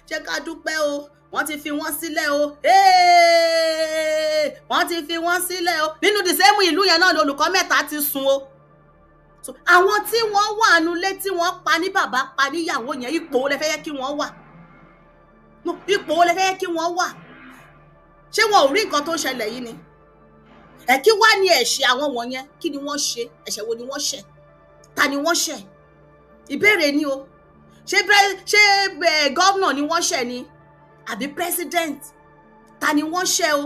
ṣé ká dúpẹ́ o wọ́n ti fi wọ́n sílẹ̀ o wọ́n ti fi wọ́n sílẹ̀ o nínú the same ìlú yẹn náà olùkọ́ mẹ́ta ti sùn o àwọn tí wọ́n wà nulẹ̀ tí wọ́n pa ní bàbá pa níyàwó yẹn ipò wo lẹ fẹ́ yẹ kí wọ́n wà ipò wo lẹ fẹ́ yẹ kí wọ́n wà ṣé wọn ò rí nǹkan tó ṣẹlẹ̀ yìí ni kí wá ní ẹ̀ṣẹ̀ àwọn wọ̀nyẹn kí ni wọ́n ṣe ẹ̀ṣẹ̀ wo ni wọ́n ṣẹ̀ ta ni wọ́n ṣẹ̀ ìbéèrè ni o ṣé gọ́vnà ni wọ́n ṣẹ̀ ni àbí president ta ni wọ́n ṣẹ̀ o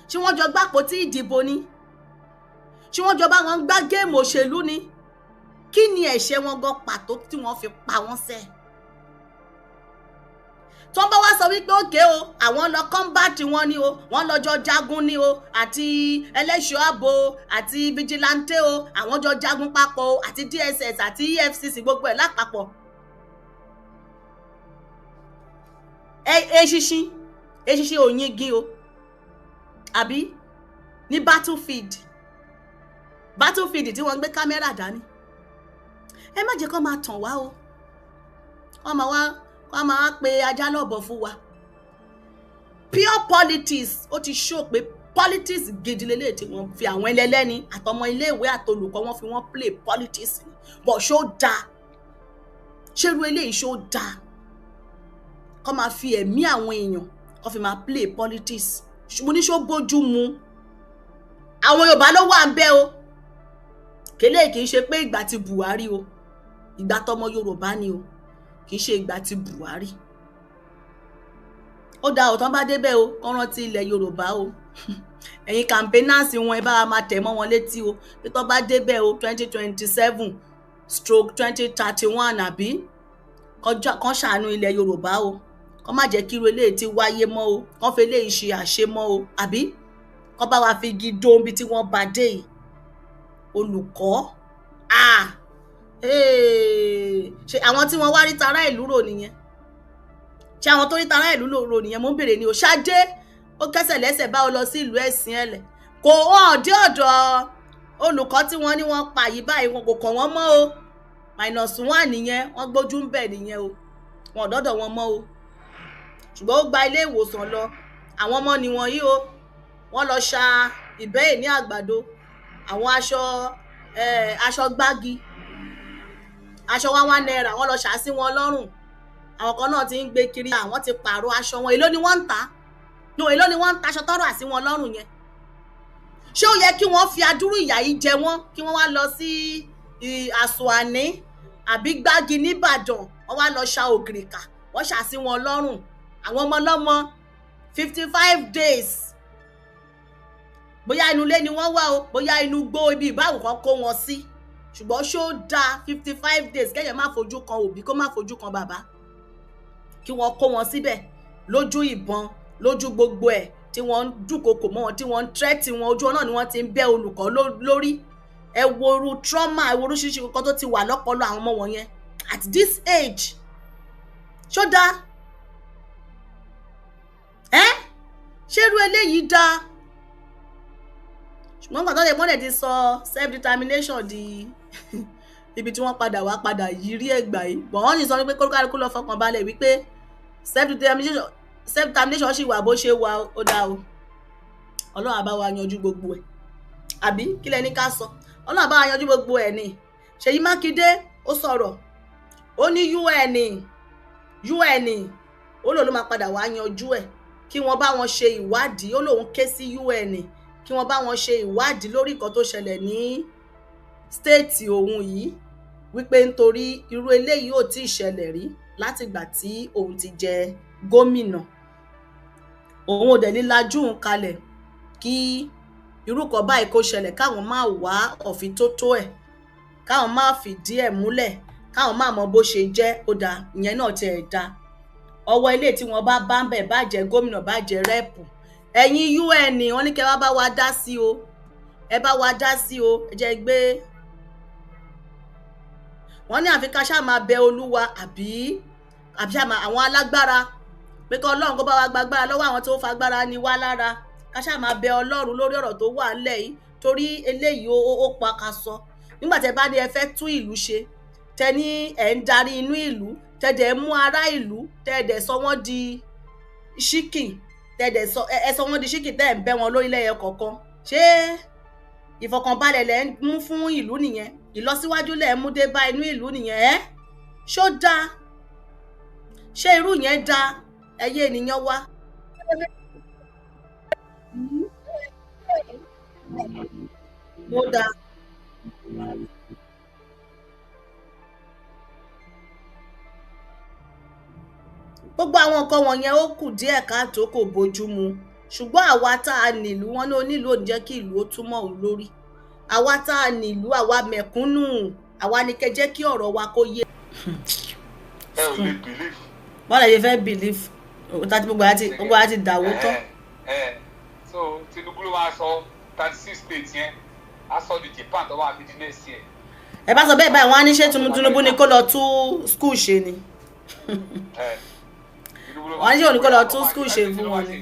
ṣé wọ́n jọ gbàpò tí ìdìbò ni ṣé wọ́n jọ bá wọn gbá géèmù òṣèlú ni kí ni ẹ̀ṣẹ̀ wọn gan pàtó tí wọ́n fi pa wọ́n sẹ́ tó ń bá wá sọ wípé òkè o àwọn lọ kọ́ńbàtì wọn ni o wọ́n lọ́jọ́ jagun ni o àti ẹlẹ́ṣọ́ ààbò àti vigilante o àwọn jọ jagun papọ̀ o àti DSS àti EFCC gbogbo ẹ̀ lápapọ̀ eṣinṣin òyìngí o àbí ní battlefield tí wọ́n gbé kámẹ́rà dání ẹ má jẹ́ kó máa tàn wá o wọ́n máa pe ajá lọ́bọ̀ fún wa pure politics ó ti show pé politics gidi lélẹ̀ tí wọ́n fi àwọn ẹlẹ́lẹ́ni àtọmọ iléèwé àtolùkọ́ wọ́n fi wọ́n play politics ni but ṣó dáa ṣerú eléyìí ṣó dáa kó máa fi ẹ̀mí àwọn èèyàn kó fi máa play politics mo ní ṣó bójú mu àwọn Yorùbá ló wà ń bẹ̀ o kélé kìí ṣe pé ìgbà tí Buhari o ìgbà tọmọ Yorùbá ni o kìí ṣe ìgbà tí Buhari ó dá ọ̀tán bá débẹ̀ o kán rántí ilẹ̀ Yorùbá o ẹ̀yin campaigners wọn ẹ bá wa máa tẹ̀ mọ́ wọn létí o pé tó bá débẹ̀ o 2027/2031 àbí kán ṣàánú ilẹ̀ Yorùbá o kán má jẹ́ kí irú eléyìí ti wáyé mọ́ o kán fi eléyìí ṣe àṣemọ́ o àbí kán bá wa fi igi dóun bí tí wọ́n bá dé yìí olùkọ́ ṣe àwọn tí wọ́n wá rí tara ìlú rò nìyẹn ṣe àwọn tó rí tara ìlú rò nìyẹn mo ń bèrè ni o ṣáde ó kẹsẹ̀ lẹ́sẹ̀ bá ọ lọ sí ìlú ẹ̀sìn ẹ̀lẹ̀ kò wọ́n dé ọ̀dọ̀ olùkọ́ tí wọ́n ní wọ́n pa yìí báyìí wọn kò kàn wọ́n mọ́ o -1 nìyẹn wọ́n gbójú ń bẹ̀ nìyẹn o wọn ò dọ́dọ̀ wọn mọ́ o ṣùgbọ́n ó gba ilé ìwòsàn lọ àwọn ọmọ nìwọ̀n yìí o wọ́n lọ ṣa ìbẹ́ẹ̀ ní àgbàdo àwọn aṣọ gbági aṣọ £1 wọ́n lọ ṣà sí wọn lọ́rùn àwọn kan náà ti ń gbé kiri àwọn ti pààrọ̀ aṣọ wọn èló ni wọ́n ń tà èló ni wọ́n ń taṣọ tọ́rọ̀ àsí wọn lọ́rùn yẹn ṣé ó yẹ kí wọ́n fi adúrú ìyà yìí jẹ wọ́n kí wọ́n wá lọ sí àsùnwàní àbí gbági nìbàdàn wọ́n wá lọ ṣa ògìrìkà wọ́n ṣà sí wọn lọ́rùn àwọn ọmọ ọlọ́mọ 55 days bóyá inú ilé ni wọ́n wà o bóyá inú gbó ibi ìbáwò kan kó wọn sí ṣùgbọ́n ṣó dáa 55 days kẹ́yẹ̀ má fojú kan òbí kó má fojú kan bàbá kí wọ́n kó wọn síbẹ̀ lójú ìbọn lójú gbogbo ẹ̀ tí wọ́n ń dúnkokò mọ́ wọn tí wọ́n ń tẹ́tì wọn ojú náà ni wọ́n ti ń bẹ́ olùkọ́ lórí ẹ wo irú trauma ẹ wo oríṣiríṣi nǹkan tó ti wà lọ́pọlọ àwọn ọmọ wọ̀nyẹn at this age ṣó dáa ṣé irú eléyìí dáa ṣùgbọ́n gbàtọ́ lè mọ́lẹ̀ ti sọ self determination di ibi tí wọ́n padà yìí rí ẹgbà yìí bọ̀ wọ́n sì sọ wípé kólúkálukú lọ fọkàn balẹ̀ wípé self determination sì wà bó ṣe wà ó dá o Ọlọ́run á bá wa yanjú gbogbo ẹ̀ àbí kí lẹ ní ká sọ Ọlọ́run á bá wa yanjú gbogbo ẹ̀ ni Ṣèyí Mákindé ó sọ̀rọ̀ ó ní UN ó lòun ló máa padà wá yanjú ẹ̀ kí wọ́n bá wọn ṣe ìwádìí ó lòun ké sí UN kí wọ́n bá wọn ṣe ìwádìí lórí nǹkan tó ṣẹlẹ̀ ní stéètì òun yìí wípé nítorí irú eléyìí ò tí ì ṣẹlẹ̀ rí látìgbà tí òun ti jẹ gómìnà òun ò dẹ̀ ní lajú òun kalẹ̀ kí irú kan báyìí kó ṣẹlẹ̀ káwọn máa wá ọ̀fíntótó ẹ̀ káwọn máa fìdí ẹ̀ múlẹ̀ káwọn máa mọ bó ṣe jẹ́ ó dáa ìyẹn náà ti ẹ̀ dáa ọwọ́ ilé tí wọ́n bá ń bẹ̀ bá jẹ́ gómìnà bá jẹ́ rẹ́ẹ̀pù ẹ̀yin UN wọ́n ní kẹ́ wá bá wa dá sí o ẹ bá wa dá sí o ẹ jẹ́ gbé wọ́n ní àfi ká ṣáà máa bẹ Olúwa àbí àwọn alágbára pé kí Ọlọ́run kó bá wa gbàgbára lọ́wọ́ àwọn tó fagbára ní wá lára ká ṣáà máa bẹ Ọlọ́run lórí ọ̀rọ̀ tó wà ńlẹ̀ yìí torí eléyìí ó pa ká sọ nígbà tẹ́ bá ní ẹ fẹ́ tún ìlú ṣe tẹ́ ní ẹ̀ ń darí inú ìlú tẹ́ dẹ̀ mú ará ìlú tẹ́ dẹ̀ sọ wọ́n di ṣíkì tẹ̀dẹ̀ ẹ̀sọ́ wọn di ṣíkì tẹ̀ ń bẹ́ wọn lórílẹ̀ ẹ̀yẹ kọ̀ọ̀kan ṣé ìfọ̀kànbalẹ̀ lẹ̀ ń mú fún ìlú nìyẹn ìlọsíwájú lẹ̀ ń mú dé bá inú ìlú nìyẹn ṣó dáa ṣé irú yẹn dáa ẹyẹ ènìyàn wá. Mo dáa. Gbogbo àwọn nǹkan wọ̀nyẹn ó kù díẹ̀ káàtó kò bójú mu ṣùgbọ́n àwa tá a nílùú wọn ní onílùú ò ní jẹ́ kí ìlú ó túmọ̀ òun lórí àwa tá a nílùú àwa mẹ̀kúnnù àwa ni kẹ́ jẹ́ kí ọ̀rọ̀ wa kó yé. ẹ ò lè believe. bọ́lá yẹn fẹ́ believe òkúta tí gbogbo wa ti dàwó tán. so Tinubu ló máa sọ 36 states yẹn á sọ di Japan tó máa fi di next year. ẹ bá sọ bẹ́ẹ̀ báyìí wọ́n á ní ṣé Tinubu ni kó lọ tún school ṣe ni wọ́n ní ṣé òní kó lọ tún school ṣe fún wọn ni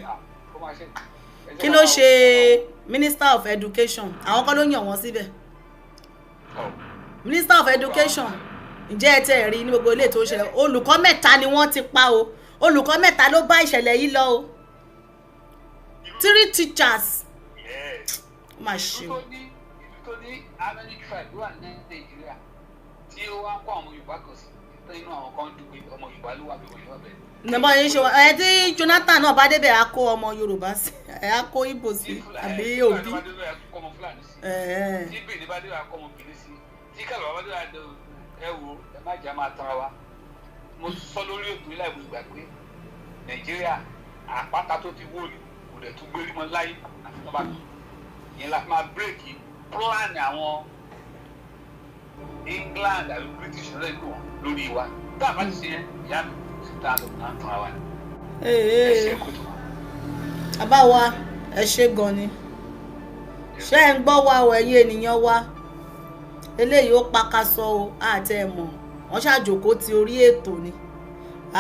kí ló ṣe Minister of Education àwọn kan ló yàn wọ́n síbẹ̀ Minister of Education ǹjẹ́ ẹ tẹ́ rí ní gbogbo ilé tó ṣẹlẹ̀ olùkọ́ mẹ́ta ni wọ́n ti pa o olùkọ́ mẹ́ta ló bá ìṣẹ̀lẹ̀ yìí lọ o 3 teachers ó mà ṣe o. ìlú tó ní American tribe wà ní Nàìjíríà tí ó wá ń kó àwọn Yorùbá kan sí tó inú àwọn kan dùn pé ọmọ Yorùbá ló wà bí wọ́n yóò bẹ̀rẹ̀. nàbọ̀ yìí ṣe ẹ tí Jonathan náà bá débẹ̀ á kó ọmọ Yorùbá sí ẹ á kó Ìgbò sí àbí Òbí. tí Benin bá débẹ̀ á kọ́ ọmọ Benin sí tí Kàlàbá bá débẹ̀ ẹ wo ẹ má jà máa tara wa mo sọ lórí ètò ilé ìwé ìgbà pé Nàìjíríà àpáta tó ti wó ni kò dẹ̀ tún gbérí mọ́ láyé àti tó bá tó ìyẹn la fi máa bírèkì plan àwọn England àbí British rẹ̀ lò lórí wa tá a bá ti ṣe yẹn ìyá mi sì tá a lọ náà tán wa ni. ẹ ṣe kótó. àbáwa ẹ ṣe gan ni ṣé ẹ ń gbọ́ wa o ẹ̀yin ènìyàn wa eléyìí ó pakasọ o àti ẹ̀ mọ̀ wọ́n ṣàjòkó ti orí ètò ni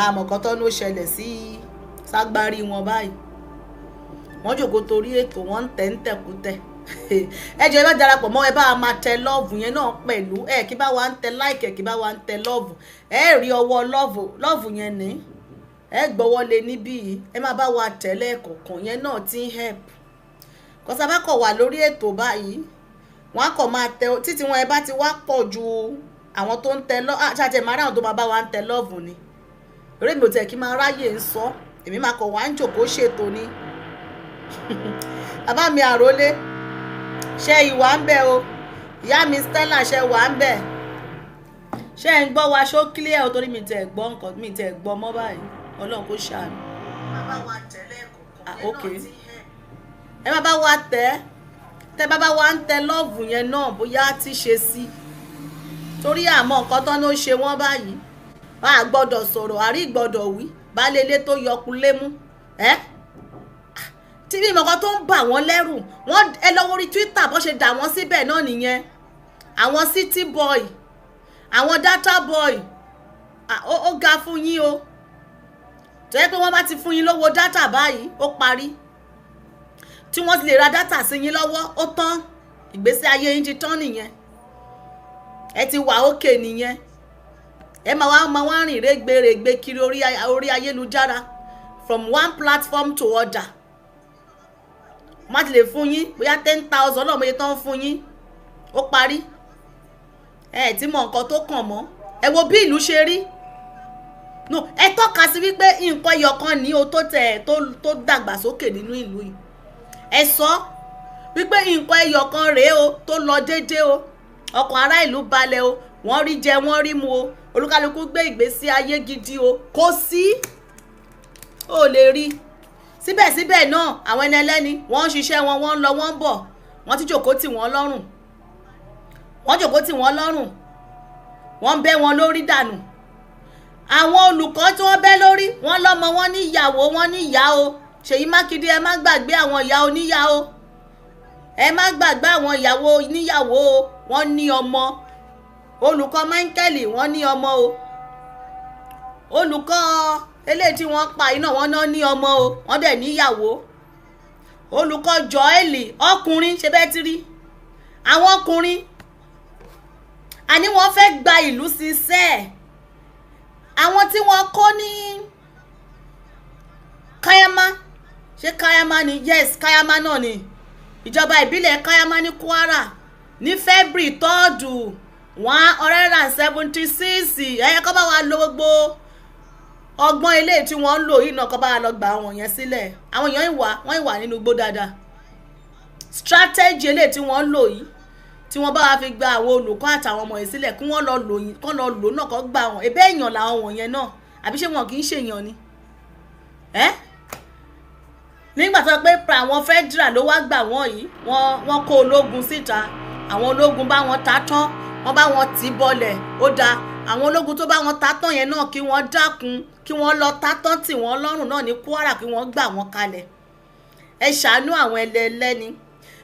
àmọ̀kọ́tọ́ ló ṣẹlẹ̀ sí ságbárí wọn báyìí wọ́n jòkó torí ètò wọ́n ń tẹ̀ ń tẹ̀kútẹ̀ ẹ jẹ́ lọ darapọ̀ mọ́ ẹ bá wa máa tẹ lọ́ọ̀vù yẹn náà pẹ̀lú ẹ kí bá wa ń tẹ láìkẹ̀ kí bá wa ń tẹ lọ́ọ̀vù ẹ rí ọwọ́ lọ́ọ̀vù yẹn ní ẹ gbọ́wọ́ lé níbí yìí ẹ má bá wa tẹ̀ lẹ́ẹ̀kọ̀ọ̀kan yẹn náà ti ń help kọ́sá bá kọ̀ wà lórí ètò báyìí wọ́n á kọ̀ máa tẹ títí wọn ẹ bá ti wá pọ̀ ju àwọn tó ń tẹ ṣáàtẹ̀ máa ráhùn tó máa bá wa ń tẹ lọ́ọ̀vù ni eré mi ò tẹ̀ kí máa ráyè ń sọ èmi máa kọ̀ wá ń jòkó ṣètò ni bàbá mi àrólé ṣe ìwà ń bẹ o ìyá mi Stella ṣe wà ń bẹ ṣe ń gbọ́ wa ṣó clear o torí mi tẹ̀ gbọ́ nǹkan mi tẹ̀ gbọ́ mọ́ báyìí Ọlọ́run kò ṣàánú. bàbá wa tẹ̀lé ẹ̀kọ́ ẹ má bá wa tẹ bàbá wa ń tẹ lọ́ọ̀vù yẹn náà bóyá ti ṣe sí torí àmọ́ nǹkan tán ló ṣe wọ́n báyìí wọ́n á gbọ́dọ̀ sọ̀rọ̀ àrí gbọ́dọ̀ wí baálé ilé tó yọkun lémú tí bí ìmọ̀kan tó ń bà wọ́n lẹ́rù wọ́n ẹ lọ orí Twitter bó ṣe dà wọ́n síbẹ̀ náà nìyẹn àwọn city boy àwọn data boy ó ga fún yín o tó yẹ pé wọ́n bá ti fún yín lówó data báyìí ó parí tí wọ́n ti lè ra data sí yín lọ́wọ́ ó tán ìgbésí ayé yín ti tán nìyẹn ẹ ti wà òkè nìyẹn ẹ máa wá rìn rẹ́gbẹ̀rẹ́gbẹ̀ kiri orí ayélujára from one platform to other má ti lè fún yín bóyá 10,000 lọ́mọ iye tó ń fún yín ó parí ẹ ti mọ nǹkan tó kàn mọ́ ẹ wo bí ìlú ṣe rí no ẹ tọ́ka sí wípé nǹkan ẹyọkan ní o tó tẹ̀ tó dàgbàsókè nínú ìlú yìí ẹ sọ wípé nǹkan ẹyọkan rèé o tó lọ déédéé o ọkàn ará ìlú balẹ̀ o wọ́n rí jẹ wọ́n rí mu o olúkálùkù gbé ìgbésí ayé gidi o kò sí ò lè rí síbẹ̀síbẹ̀ náà àwọn ẹni ẹlẹ́ni wọ́n ń ṣiṣẹ́ wọn wọ́n ń lọ wọ́n ń bọ̀ wọ́n ti jòkó tì wọ́n lọ́rùn wọ́n ń bẹ́ wọn lórí dànù àwọn olùkọ́ tí wọ́n bẹ́ lórí wọ́n lọ́mọ wọn ní ìyàwó wọn ní ìyá o Ṣèyí Mákindé ẹ má gbàgbé àwọn ìyá oníyá o ẹ má gbàgbé àwọn ìyàwó oníyàwó o wọ́n ní ọmọ olùkọ́ Michael wọ́n ní ọmọ o olùkọ́ eléyìí tí wọ́n pa iná wọn náà ní ọmọ o wọ́n dẹ̀ níyàwó olùkọ́ Joel ọkùnrin ṣe bẹ́ẹ̀ ti rí àwọn ọkùnrin àní wọ́n fẹ́ gba ìlú ṣiṣẹ́ àwọn tí wọ́n kọ́ ní Kayama ṣé Kayama ni yes Kayama náà ni ìjọba ìbílẹ̀ Kayama ní Kwara ní February 3rd 176 ẹ̀yẹ kọ́ bá wa lo gbogbo ọgbọ́n ilé tí wọ́n ń lò yìí náà kọ́ bá wa lọ gba àwọn yẹn sílẹ̀ àwọn èèyàn wọ́n wà nínú igbó dáadáa strategy ilé tí wọ́n ń lò yìí tí wọ́n bá wa fi gba àwọn olùkọ́ àtàwọn ọmọ yìí sílẹ̀ kí wọ́n lọ lò yìí kọ́ lọ lò náà kọ́ gba wọn ebe èèyàn làwọn wọ̀nyẹn náà àbí ṣé wọn kì í ṣèyàn ni nígbà tó pé àwọn federal ló wá gbà wọ́n yìí wọ́n kó ológun síta àwọn ológun bá wọn ta tán wọ́n bá wọn tì bọlẹ̀ ó dáa àwọn ológun tó bá wọn ta tán yẹn náà kí wọ́n dákun kí wọ́n lọ ta tán tì wọ́n lọ́rùn náà ní Kwara kí wọ́n gbà wọ́n kalẹ̀ ẹ ṣàánú àwọn ẹlẹ́ni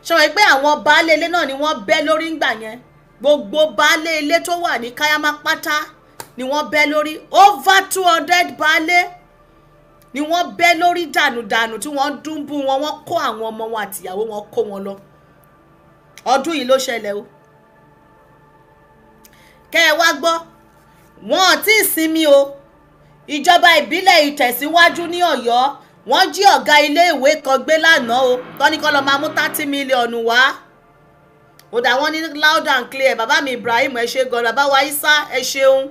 ṣọwọ́ pé àwọn baálé ilé náà ni wọ́n bẹ́ lórí ńgbà yẹn gbogbo baálé ilé tó wà ní Kayama pátá ni wọ́n bẹ́ lórí over 200 baálé ni wọ́n bẹ́ lórí dànùdànù tí wọ́n dúnbú wọn wọ́n kó àwọn ọmọ wọn àtìyàwó wọn kó wọn lọ ọdún yìí ló ṣẹlẹ̀ o kẹ́ ẹ wá gbọ́ wọn ò tí ì sinmi o ìjọba ìbílẹ̀ Ìtẹ̀síwájú ní Ọ̀yọ́ wọ́n jí ọ̀gá ilé ìwé kan gbé lánàá o tọ́ni kọ́ lọ máa mú 30 mílíọ̀nù wá ó dà wọ́n ní loud and clear bàbá mi Ibrahim ẹ ṣé gan bàbá wa Isa ẹ ṣeun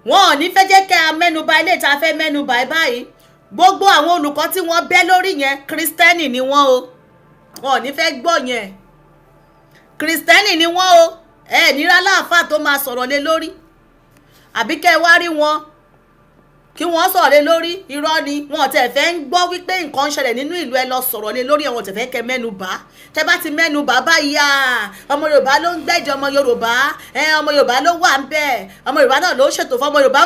wọn ò ní fẹ́ jẹ́ kẹ́ a mẹ́nuba ilé ìta fẹ́ mẹ́nuba báyìí gbogbo àwọn olùkọ́ tí wọ́n bẹ́ lórí yẹn Kristẹni ni wọ́n o wọn ò ní fẹ́ gbọ́ yẹn Kristẹni ni wọ́n o nira láàfáà tó máa sọ̀rọ̀ lé lórí àbí kẹ́ ẹ wá rí wọn kí wọ́n sọ̀rọ̀ lé lórí irọ́ ni wọn ò tẹ̀ fẹ́ ń gbọ́ wípé nǹkan ń ṣẹlẹ̀ nínú ìlú ẹ lọ sọ̀rọ̀ lé lórí àwọn ò tẹ̀ fẹ́ kẹ́ mẹ́nubà tẹ́ bá ti mẹ́nubà báyìí ọmọ Yorùbá ló ń gbẹ́jọ ọmọ Yorùbá ọmọ Yorùbá ló wà ń bẹ̀ ọmọ Yorùbá náà ló ṣètò fún ọmọ Yorùbá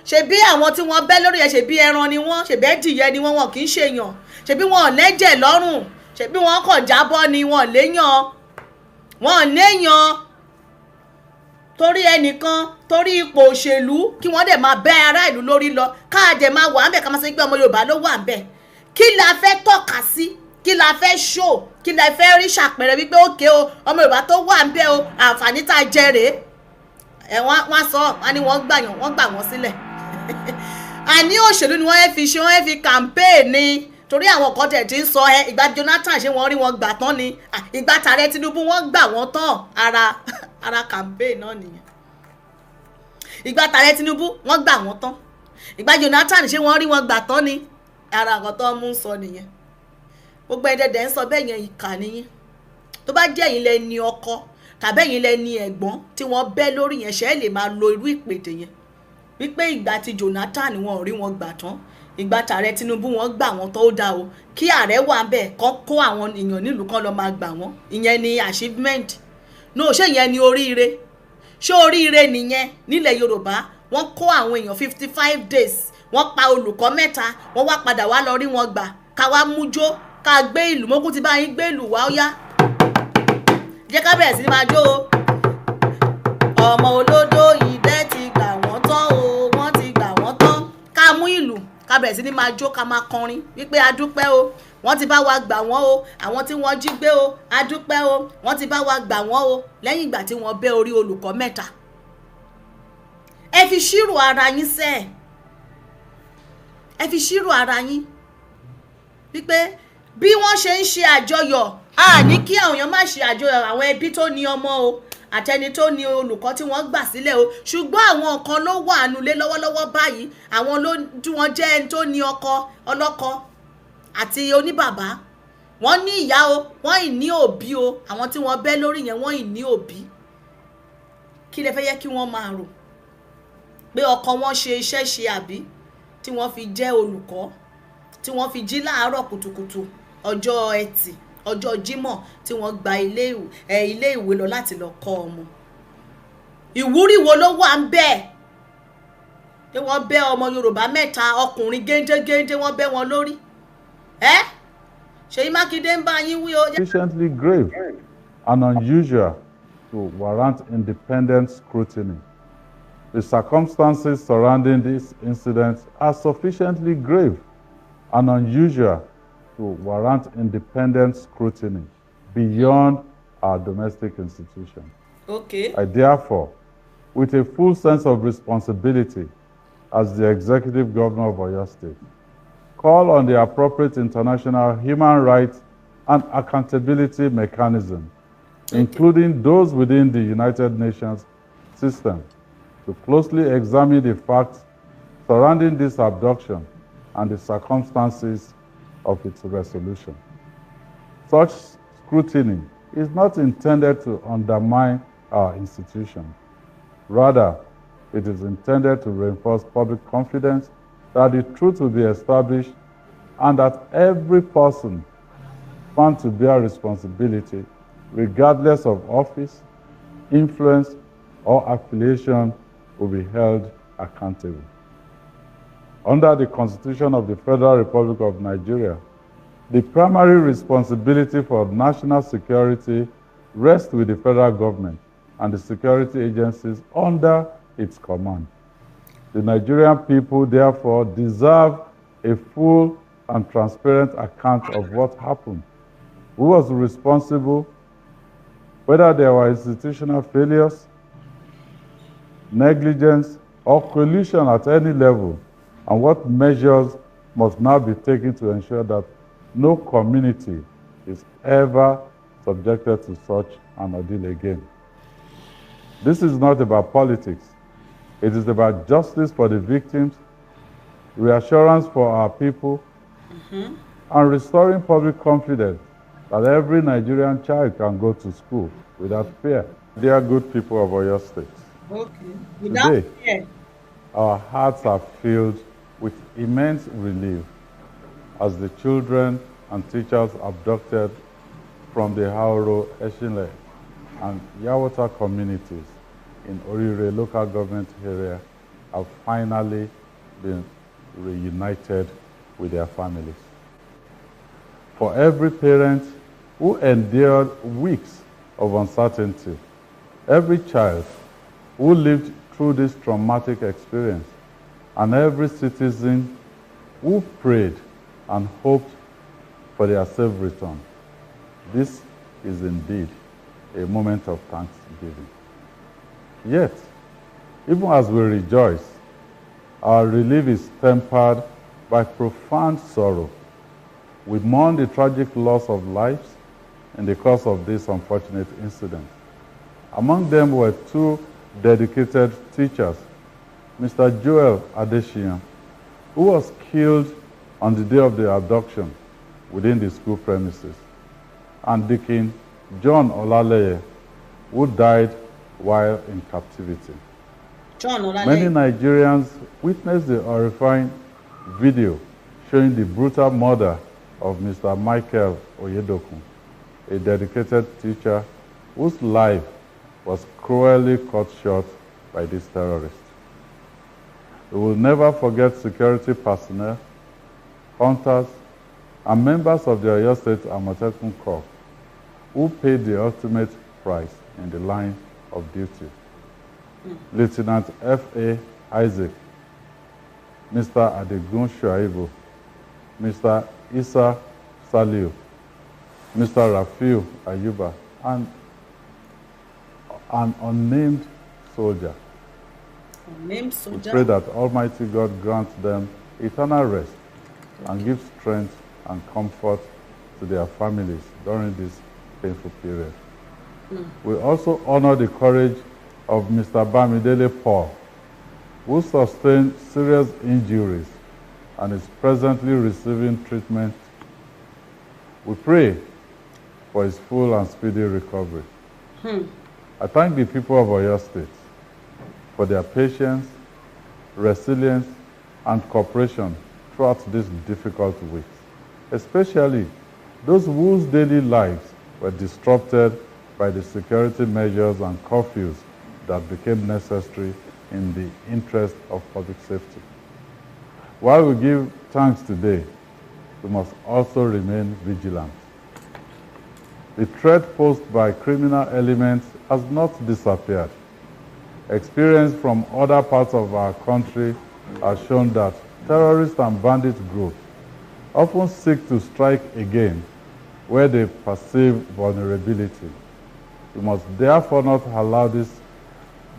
ṣe bí àwọn tí wọ́n bẹ́ lórí ẹ̀ ṣe bí ẹran ni wọ́n ṣe bẹ́ẹ̀ dìyẹ ni wọ́n kì í ṣèyàn ṣe bí wọn ò lẹ́jẹ̀ lọ́rùn ṣe bí wọ́n kàn jábọ́ ni wọn ò léyàn wọn ò léyàn torí ẹnìkan torí ipò òṣèlú kí wọ́n dẹ̀ máa bẹ́ ará ìlú lórí lọ káàdẹ̀ máa wà ń bẹ̀ ká máa sọ pé ọmọ Yorùbá ló wà ń bẹ̀ kí la fẹ́ tọ́ka sí kí la fẹ́ ṣó kí la fẹ́ rí ṣàpẹẹrẹ wípé òkè o ọmọ Yorùbá tó wà ń bẹ̀ o àǹfààní tá a jẹ rèé wọ́n sọ wọ́n ní wọ́n gbà wọ́n sílẹ̀ àní òṣèlú ni wọ́n fi ṣe wọ́n fi kàmpéènì torí àwọn kan tẹ̀ tí ń sọ ìgbà Jonathan ṣé wọ́n rí wọn gbà tán ni ìgbà tààrẹ Tinubu wọ́n gbà wọ́n tán ara campaign náà nìyẹn ìgbà tààrẹ Tinubu wọ́n gbà wọ́n tán ìgbà Jonathan ṣé wọ́n rí wọn gbà tán ni ara nǹkan tó mú sọ nìyẹn gbogbo ẹ̀dẹ̀dẹ̀ ń sọ bẹ́ẹ̀ yẹn ìkà nìyẹn tó bá jẹ́ ẹ̀yin lẹ ní ọkọ tàbí ẹ̀yin lẹ ní ẹ̀gbọ́n tí wọ́n bẹ́ lórí yẹn ṣe é lè máa lo irú ìpèdè yẹn wípé ìgbà tí Jonathan wọn ò rí wọn gbà tán ìgbà tààrẹ Tinubu wọn gbà wọn tó dáa o kí ààrẹ wà bẹ́ẹ̀ kán kó àwọn èèyàn nílùú kan lọ máa gbà wọn ìyẹn ni achievement no ṣé ìyẹn ni oríire ṣé oríire nìyẹn nílẹ̀ Yorùbá wọ́n kó àwọn èèyàn 55 days wọ́n pa olùkọ́ 3 wọ́n wá padà wá lọ rí wọn gbà ká wá mújó ká gbé ìlú mọ́kú ti bá yín gbé ìlú wá ó yá jẹ́ ká bẹ̀rẹ̀ sí máa jó o ọmọ olódó ìdẹ́ ti gbà wọ́n tán o wọ́n ti gbà wọ́n tán ká mú ìlú ká bẹ̀rẹ̀ sí ní máa jó ká máa kọrin wípé a dúpẹ́ o wọ́n ti bá wa gbà wọ́n o àwọn tí wọ́n jí gbé o a dúpẹ́ o wọ́n ti bá wa gbà wọ́n o lẹ́yìn ìgbà tí wọ́n bẹ́ orí olùkọ́ 3 ẹ fi ṣírò ara yín sẹ́ẹ̀ ẹ fi ṣírò ara yín wípé bí wọ́n ṣe ń ṣe àjọyọ̀ a ní kí àwọn èèyàn má ṣe àjọyọ̀ àwọn ẹbí tó ní ọmọ o àtẹni tó ní olùkọ́ tí wọ́n gbà sílẹ̀ o ṣùgbọ́n àwọn kan ló wà nulẹ̀ lọ́wọ́lọ́wọ́ báyìí àwọn ló tí wọ́n jẹ́ ẹni tó ní ọkọ ọlọ́kọ àti oníbàbá wọ́n ní ìyá o wọ́n ì ní òbí o àwọn tí wọ́n bẹ́ lórí yẹn wọ́n ì ní òbí kí lẹ fẹ́ yẹ kí wọ́n máa rò pé ọkọ wọn ṣe iṣẹ́ ṣe àbí tí wọ́n fi jẹ́ olùkọ́ tí wọ́n fi jí láàárọ̀ kùtùkùtù ọjọ́ ẹtì ọjọ́ jímọ̀ tí wọ́n gba ilé ìwé lọ láti lọ kọ́ ọmọ ìwúrí wo ló wà ń bẹ́ẹ̀ tí wọ́n bẹ́ ọmọ Yorùbá 3 ọkùnrin géńdégéńdé wọ́n bẹ́ wọn lórí Ṣèyí Mákindé ń bá yín wí o. Sufficiently grave and unusual to warrant independent scrutiny. The circumstances surrounding this incident are sufficiently grave and unusual to warrant independent scrutiny beyond our domestic institutions. Okay. I therefore, with a full sense of responsibility as the Executive Governor of Oyo State, call on the appropriate international human rights and accountability mechanism, including those within the United Nations system, to closely examine the facts surrounding this abduction and the circumstances of its resolution. Such scrutiny is not intended to undermine our institution. Rather, it is intended to reinforce public confidence that the truth will be established and that every person found to bear responsibility, regardless of office, influence, or affiliation, will be held accountable. Under the Constitution of the Federal Republic of Nigeria, the primary responsibility for national security rests with the federal government and the security agencies under its command. The Nigerian people, therefore, deserve a full and transparent account of what happened, who was responsible, whether there were institutional failures, negligence, or collusion at any level, and what measures must now be taken to ensure that no community is ever subjected to such an ordeal again. This is not about politics. It is about justice for the victims, reassurance for our people, and restoring public confidence that every Nigerian child can go to school without fear. Dear good people of Oyo State, Without today, fear. our hearts are filled with immense relief as the children and teachers abducted from the Hauro, Eshile, and Yawata communities in Orire local government area have finally been reunited with their families. For every parent who endured weeks of uncertainty, every child who lived through this traumatic experience, and every citizen who prayed and hoped for their safe return, this is indeed a moment of thanksgiving. Yet, even as we rejoice, our relief is tempered by profound sorrow. We mourn the tragic loss of lives in the course of this unfortunate incident. Among them were two dedicated teachers, Mr. Joel Adesina, who was killed on the day of the abduction within the school premises, and Deacon John Olaleye, who died while in captivity. John Olaleye. Many Nigerians witnessed the horrifying video showing the brutal murder of Mr. Michael Oyedokun, a dedicated teacher whose life was cruelly cut short by these terrorists. We will never forget security personnel, hunters, and members of the Oyo State Amotekun Corps who paid the ultimate price in the line of duty. Lieutenant F.A. Isaac, Mr. Adegun Shuaibu, Mr. Isa Saliu, Mr. Rafiu Ayuba, and an unnamed soldier. Unnamed We soldier. pray that Almighty God grant them eternal rest and give strength and comfort to their families during this painful period. We also honor the courage of Mr. Bamidele Paul, who sustained serious injuries and is presently receiving treatment. We pray for his full and speedy recovery. I thank the people of Oyo State for their patience, resilience, and cooperation throughout these difficult weeks, especially those whose daily lives were disrupted by the security measures and curfews that became necessary in the interest of public safety. While we give thanks today, we must also remain vigilant. The threat posed by criminal elements has not disappeared. Experience from other parts of our country has shown that terrorist and bandit groups often seek to strike again where they perceive vulnerability. We must therefore not allow this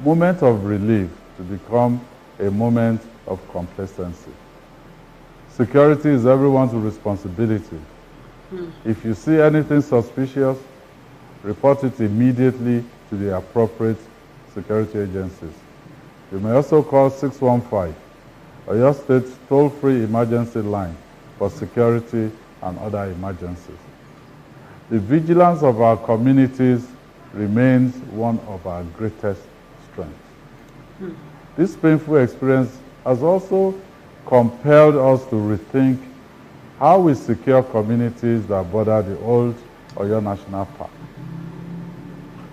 moment of relief to become a moment of complacency. Security is everyone's responsibility. If you see anything suspicious, report it immediately to the appropriate security agencies. You may also call 615, Oyo State's toll-free emergency line for security and other emergencies. The vigilance of our communities remains one of our greatest strengths. This painful experience has also compelled us to rethink how we secure communities that border the old Oyo National Park.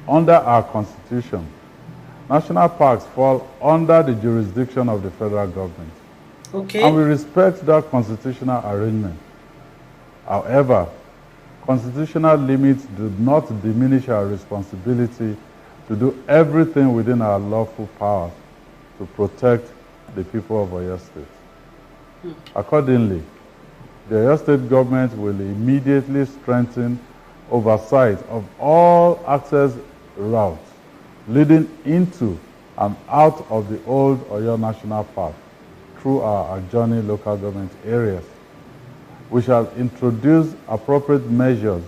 Under our Constitution, national parks fall under the jurisdiction of the federal government. Okay. And we respect that constitutional arrangement. However, constitutional limits do not diminish our responsibility to do everything within our lawful powers to protect the people of Oyo State. Accordingly, the Oyo State government will immediately strengthen oversight of all access routes leading into and out of the old Oyo National Park through our adjoining local government areas. We shall introduce appropriate measures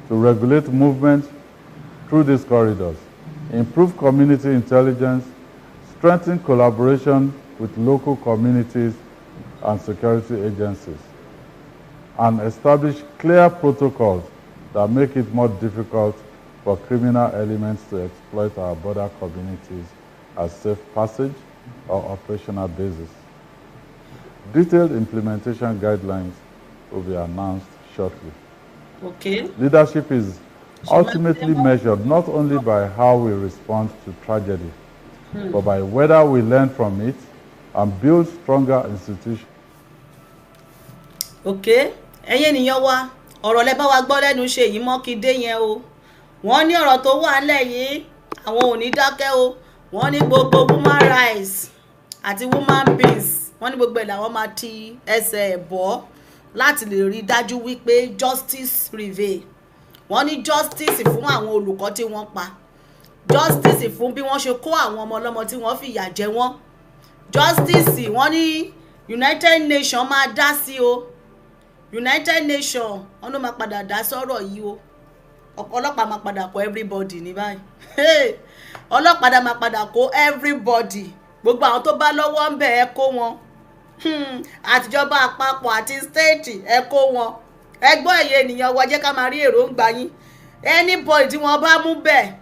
to regulate movement through these corridors, improve community intelligence, strengthen collaboration with local communities and security agencies, and establish clear protocols that make it more difficult for criminal elements to exploit our border communities as safe passage or operational basis. Detailed implementation guidelines will be announced shortly. Okay. Leadership is ultimately measured not only by how we respond to tragedy, but by whether we learn from it and build stronger institutions. Okay. Ẹ̀yin ènìyàn wa, ọ̀rọ̀ lẹ bá wa gbọ́ lẹ́nu Ṣèyí Mákindé yẹn o. Wọ́n ní ọ̀rọ̀ tó wà ńlẹ̀ yìí, àwọn ò ní dákẹ́ o. Wọ́n ní gbogbo woman rights àti woman peace. Wọ́n ní gbogbo ẹ̀ làwọn máa ti ẹsẹ̀ bọ́ láti lè rí dájú wípé justice prevail. Wọ́n ní justice fún àwọn olùkọ́ tí wọ́n pa. Justice fún bí wọ́n ṣe kó àwọn ọmọ ọlọ́mọ tí wọ́n fìyà jẹ wọ́n. Justice wọ́n ní United Nations máa dá sí o. United Nations wọ́n ló máa padà dá sọ́rọ̀ yìí o. Ọlọ́pàá máa padà kó everybody ní báyìí. Ọlọ́pàá máa padà kó everybody. Gbogbo àwọn tó bá lọ́wọ́ ń bẹ̀ ẹ kó wọn. Àtijọba àpapọ̀ àti state ẹ kó wọn. Ẹ gbọ́ ẹ̀yẹ ènìyàn wa jẹ́ ká máa rí èròǹgbà yín. Anybody tí wọ́n bá mú bẹ̀